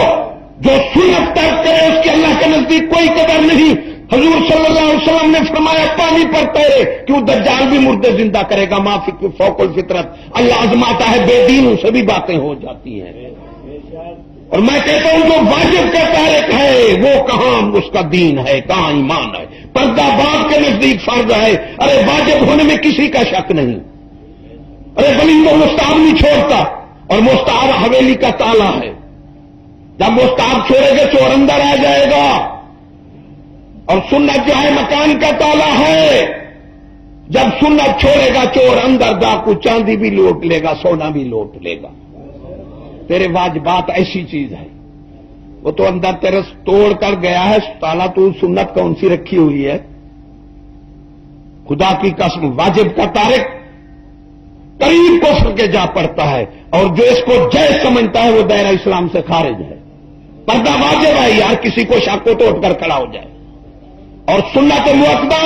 Speaker 1: جو سنت ترک کرے اس کی اللہ کے نزدیک کوئی قدر نہیں. حضور صلی اللہ علیہ وسلم نے فرمایا پانی پر تیرے، کیوں دجال بھی مردے زندہ کرے گا، ما فوق الفطرت، اللہ آزماتا ہے، بے دینوں سے بھی باتیں ہو جاتی ہیں۔ اور میں کہتا ہوں جو واجب کا تارک ہے وہ کہاں اس کا دین ہے، کہاں ایمان ہے، پردہ باپ کے نزدیک فرض ہے، ارے واجب ہونے میں کسی کا شک نہیں، ارے ولی تو مستحب نہیں چھوڑتا، اور مستحب حویلی کا تالا ہے، جب مستحب چھوڑے گا چور اندر آ جائے گا، اور سنت جو ہے مکان کا تالا ہے، جب سنت چھوڑے گا چور اندر، ڈاکو چاندی بھی لوٹ لے گا، سونا بھی لوٹ لے گا۔ تیرے واجبات ایسی چیز ہے، وہ تو اندر تیرے توڑ کر گیا ہے تالا، تو سنت کون سی رکھی ہوئی ہے؟ خدا کی قسم واجب کا تارک قریب کفر کے جا پڑتا ہے، اور جو اس کو جائز سمجھتا ہے وہ دائرہ اسلام سے خارج ہے۔ پردہ واجب ہے یار، کسی کو شک کو توڑ کر کھڑا ہو جائے، اور سنت مؤکدہ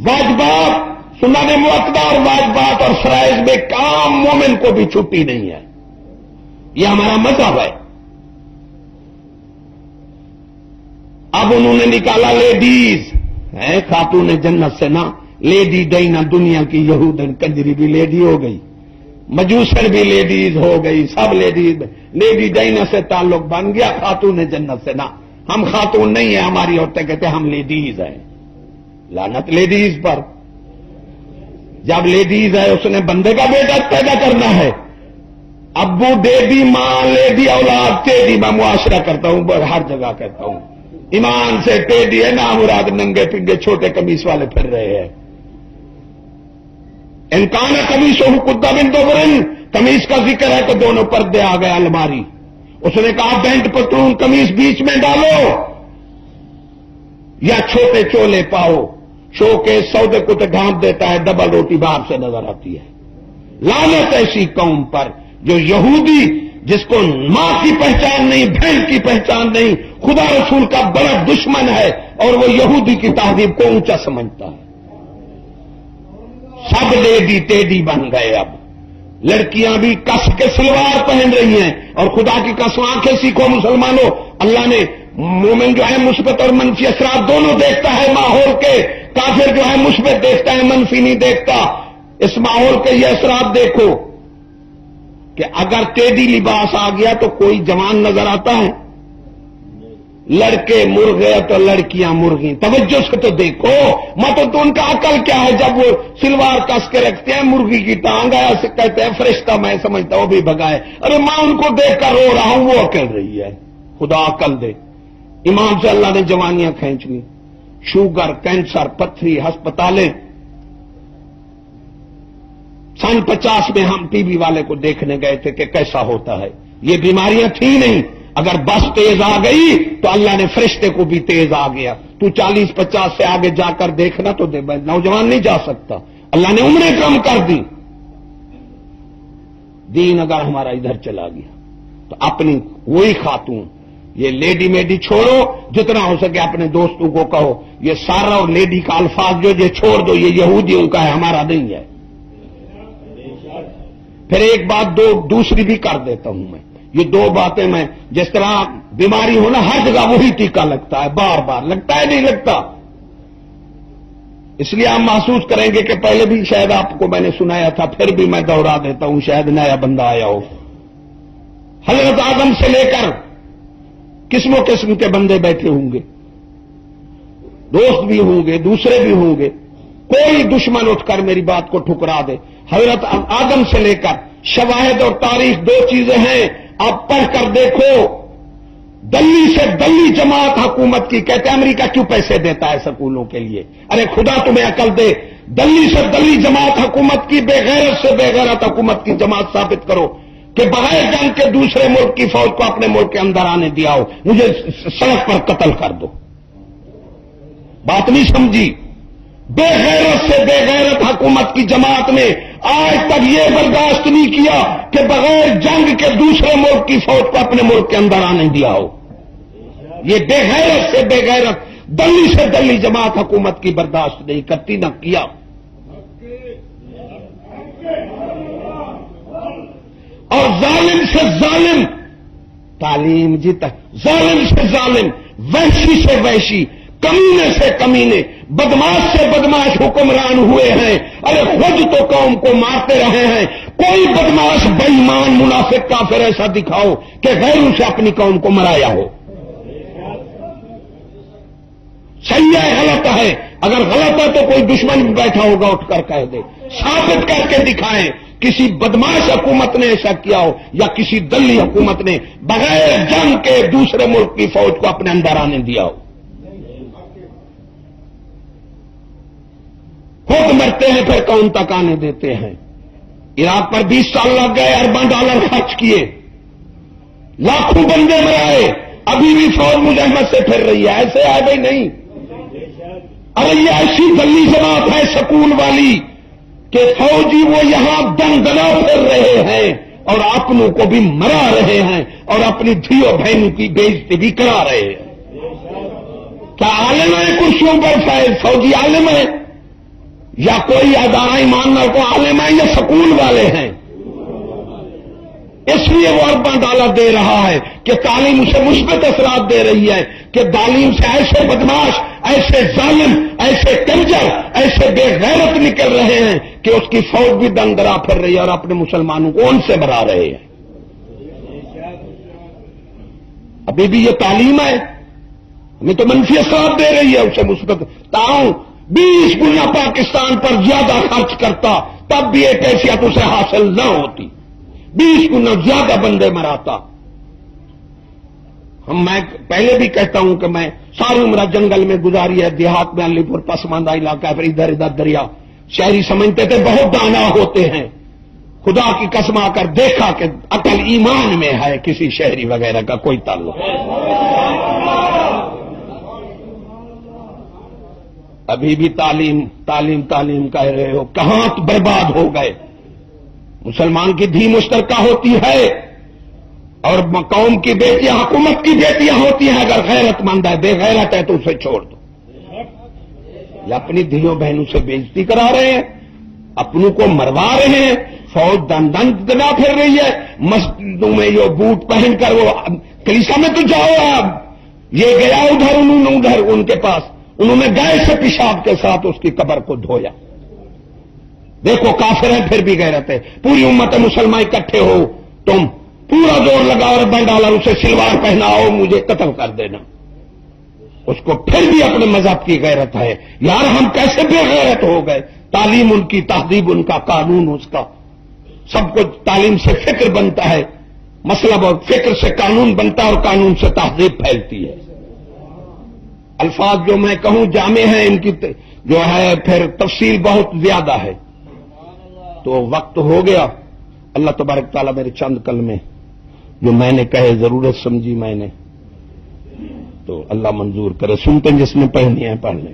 Speaker 1: واجبات، سنت مؤکدہ اور واجبات اور فرائض میں کام مومن کو بھی چھٹی نہیں ہے، یہ ہمارا مذہب ہے۔ اب انہوں نے نکالا لیڈیز ہے، خاتون جنت سے نا، لیڈی ڈینا دنیا کی یہودن کنجری بھی لیڈی ہو گئی، مجوسر بھی لیڈیز ہو گئی، سب لیڈیز، لیڈی ڈینا سے تعلق بن گیا، خاتون جنت سے نا، ہم خاتون نہیں ہیں، ہماری عورتیں کہتے ہیں ہم لیڈیز ہیں، لعنت لیڈیز پر۔ جب لیڈیز ہے اس نے بندے کا بیٹا پیدا کرنا ہے، ابو ڈیڈی، ماں لیڈی، اولاد ٹیڈی، میں معاشرہ کرتا ہوں ہر جگہ کہتا ہوں، ایمان سے ٹیڈی ہے نا، مراد ننگے پنگے چھوٹے قمیص والے پھر رہے ہیں۔ انکان قمیص ہو کتا بن دوبرن، قمیص کا ذکر ہے تو دونوں پردے آ گئے الماری، اس نے کہا پینٹ پتلون قمیص بیچ میں ڈالو یا چھوٹے چولے پاؤ، شو کے سودے کو تو ڈھانپ دیتا ہے، ڈبل روٹی باہر سے نظر آتی ہے۔ لعنت ایسی قوم پر جو یہودی، جس کو ماں کی پہچان نہیں، بہن کی پہچان نہیں، خدا رسول کا بڑا دشمن ہے، اور وہ یہودی کی تہذیب کو اونچا سمجھتا ہے۔ سب لیڈی ٹیڈی بن گئے، اب لڑکیاں بھی کس کے سلوار پہن رہی ہیں، اور خدا کی قسم آنکھیں سیکھو مسلمانوں، اللہ نے مومن جو ہے مثبت اور منفی اثرات دونوں دیکھتا ہے ماحول کے، کافر جو ہے مثبت دیکھتا ہے، منفی نہیں دیکھتا۔ اس ماحول کے یہ اثرات دیکھو کہ اگر ٹیڈی لباس آ گیا تو کوئی جوان نظر آتا ہے؟ لڑکے مرغے تو لڑکیاں مرغی، توجہ سے تو دیکھو، مطلب تو ان کا عقل کیا ہے جب وہ سلوار کس کے رکھتے ہیں، مرغی کی ٹانگ آیا سے کہتے ہیں فرشتہ، میں سمجھتا ہوں بھی بگائے، ارے ماں ان کو دیکھ کر رو رہا ہوں، وہ عقل رہی ہے، خدا عقل دے۔ ایمان سے اللہ نے جوانیاں کھینچ لی، شوگر، کینسر، پتھری، ہسپتالیں۔ سن 50 میں ہم ٹی بی والے کو دیکھنے گئے تھے کہ کیسا ہوتا ہے، یہ بیماریاں تھیں نہیں، اگر بس تیز آ گئی تو اللہ نے فرشتے کو بھی تیز آ گیا، تو 40-50 سے آگے جا کر دیکھنا تو نوجوان نہیں جا سکتا، اللہ نے عمریں کم کر دی۔ دین اگر ہمارا ادھر چلا گیا تو اپنی وہی خاتون، یہ لیڈی میڈی چھوڑو، جتنا ہو سکے اپنے دوستوں کو کہو یہ سارا اور لیڈی کا الفاظ جو یہ چھوڑ دو، یہ یہودیوں کا ہے، ہمارا نہیں ہے۔ پھر ایک بات دوسری بھی کر دیتا ہوں میں، یہ دو باتیں میں، جس طرح بیماری ہونا ہر جگہ وہی ٹیکہ لگتا ہے، بار بار لگتا ہے نہیں لگتا، اس لیے آپ محسوس کریں گے کہ پہلے بھی شاید آپ کو میں نے سنایا تھا، پھر بھی میں دوہرا دیتا ہوں، شاید نیا بندہ آیا ہو۔ حضرت آدم سے لے کر قسم و قسم کے بندے بیٹھے ہوں گے، دوست بھی ہوں گے، دوسرے بھی ہوں گے، کوئی دشمن اٹھ کر میری بات کو ٹھکرا دے، حضرت آدم سے لے کر شواہد اور تاریخ دو چیزیں ہیں، آپ پڑھ کر دیکھو، دلی سے دلی جماعت حکومت کی، کہتے ہیں امریکہ کیوں پیسے دیتا ہے سکولوں کے لیے، ارے خدا تمہیں عقل دے، دلی سے دلی جماعت حکومت کی، بے غیرت سے بے غیرت حکومت کی جماعت ثابت کرو کہ بغیر جنگ کے دوسرے ملک کی فوج کو اپنے ملک کے اندر آنے دیا ہو، مجھے سڑک پر قتل کر دو۔ بات نہیں سمجھی؟ بے غیرت سے بے غیرت حکومت کی جماعت نے آج تک یہ برداشت نہیں کیا کہ بغیر جنگ کے دوسرے ملک کی فوج کو اپنے ملک کے اندر آنے دیا ہو۔ یہ بے غیرت سے بے غیرت دلی سے دلی جماعت حکومت کی برداشت نہیں کرتی، نہ کیا۔ اور ظالم سے ظالم تعلیم جیتا، ظالم سے ظالم، وحشی سے وحشی،
Speaker 2: کمینے سے کمینے، بدماش سے بدماش حکمران ہوئے ہیں. ارے خود تو قوم کو مارتے رہے ہیں. کوئی بدماش بے ایمان منافق کافر ایسا دکھاؤ کہ غیروں سے اپنی قوم کو مرایا ہو. صحیح ہے غلط ہے، اگر غلط ہے تو کوئی دشمن بیٹھا ہوگا اٹھ کر کہہ دے. ثابت کر کے دکھائیں کسی بدماش حکومت نے ایسا کیا ہو یا کسی دلی حکومت نے بغیر جنگ کے دوسرے ملک کی فوج کو اپنے اندر آنے دیا ہو. خود مرتے ہیں پھر قوم تک آنے دیتے ہیں. عراق پر 20 سال لگ گئے، ارباں ڈالر خرچ کیے، لاکھوں بندے مرائے، ابھی بھی فوج مزاحمت سے پھر رہی ہے. ایسے ہے بھائی نہیں. ارے یہ ایسی دلی جماعت ہے سکول والی کہ فوجی وہ یہاں دنگنا پھر رہے ہیں اور اپنوں کو بھی مرا رہے ہیں اور اپنی دھیوں بہنوں کی بےعزتی بھی کرا رہے ہیں. کیا عالم ہے کرسیوں پر فوجی عالم ہے یا کوئی ادارہ ایماندار کو عالم ہے یا سکول والے ہیں؟ اس لیے وہ ارباں ڈالر دے رہا ہے کہ تعلیم اسے مثبت اثرات دے رہی ہے کہ تعلیم سے ایسے بدماش، ایسے ظالم، ایسے کنجر، ایسے بے غیرت نکل رہے ہیں کہ اس کی فوج بھی دن درا پھر رہی ہے اور اپنے مسلمانوں کو ان سے مرا رہے ہیں. ابھی بھی یہ تعلیم ہے، ہمیں تو منفی اثرات دے رہی ہے اسے مثبت. تاؤں 20 گنا پاکستان پر زیادہ خرچ کرتا تب بھی ایک حیثیت اسے حاصل نہ ہوتی. 20 گنا زیادہ بندے مراتا. میں پہلے بھی کہتا ہوں کہ میں ساری عمر جنگل میں گزاری ہے، دیہات میں علی پور پسماندہ علاقہ ہے، پھر ادھر ادھر دریا. شہری سمجھتے تھے بہت دانا ہوتے ہیں. خدا کی قسم آ کر دیکھا کہ عقل ایمان میں ہے، کسی شہری وغیرہ کا کوئی تعلق نہیں. ابھی بھی تعلیم تعلیم تعلیم کہہ رہے ہو، کہاں برباد ہو گئے. مسلمان کی دھی مشترکہ ہوتی ہے اور قوم کی بیٹیاں حکومت کی بیٹیاں ہوتی ہیں. اگر غیرت مند ہے، بے غیرت ہے تو اسے چھوڑ دو. یا اپنی دھیوں بہنوں سے بےعزتی کرا رہے ہیں، اپنوں کو مروا رہے ہیں. فوج دن دن دنا پھر رہی ہے مسجدوں میں یہ بوٹ پہن کر. وہ کلیسا میں تو جاؤ آپ، یہ گیا ادھر، انہوں نے ادھر ان کے پاس، انہوں نے گائے سے پیشاب کے ساتھ اس کی قبر کو دھویا. دیکھو کافر ہیں پھر بھی غیرت ہے. پوری امت مسلمان اکٹھے ہو، تم پورا زور لگاؤ اور بن ڈالا، اسے سلوار پہناؤ، مجھے قتل کر دینا. اس کو پھر بھی اپنے مذہب کی غیرت ہے. یار ہم کیسے بے غیرت ہو گئے. تعلیم ان کی، تہذیب ان کا، قانون اس کا، سب کچھ تعلیم سے فکر بنتا ہے. مسئلہ اور فکر سے قانون بنتا ہے اور قانون سے تہذیب پھیلتی ہے. الفاظ جو میں کہوں جامع ہیں، ان کی جو ہے پھر تفصیل بہت زیادہ ہے. تو وقت ہو گیا. اللہ تبارک تعالیٰ میرے چند کلمے جو میں نے کہے، ضرورت سمجھی میں نے، تو اللہ منظور کرے. سنتے جس نے پڑھنی ہے پڑھ لیں.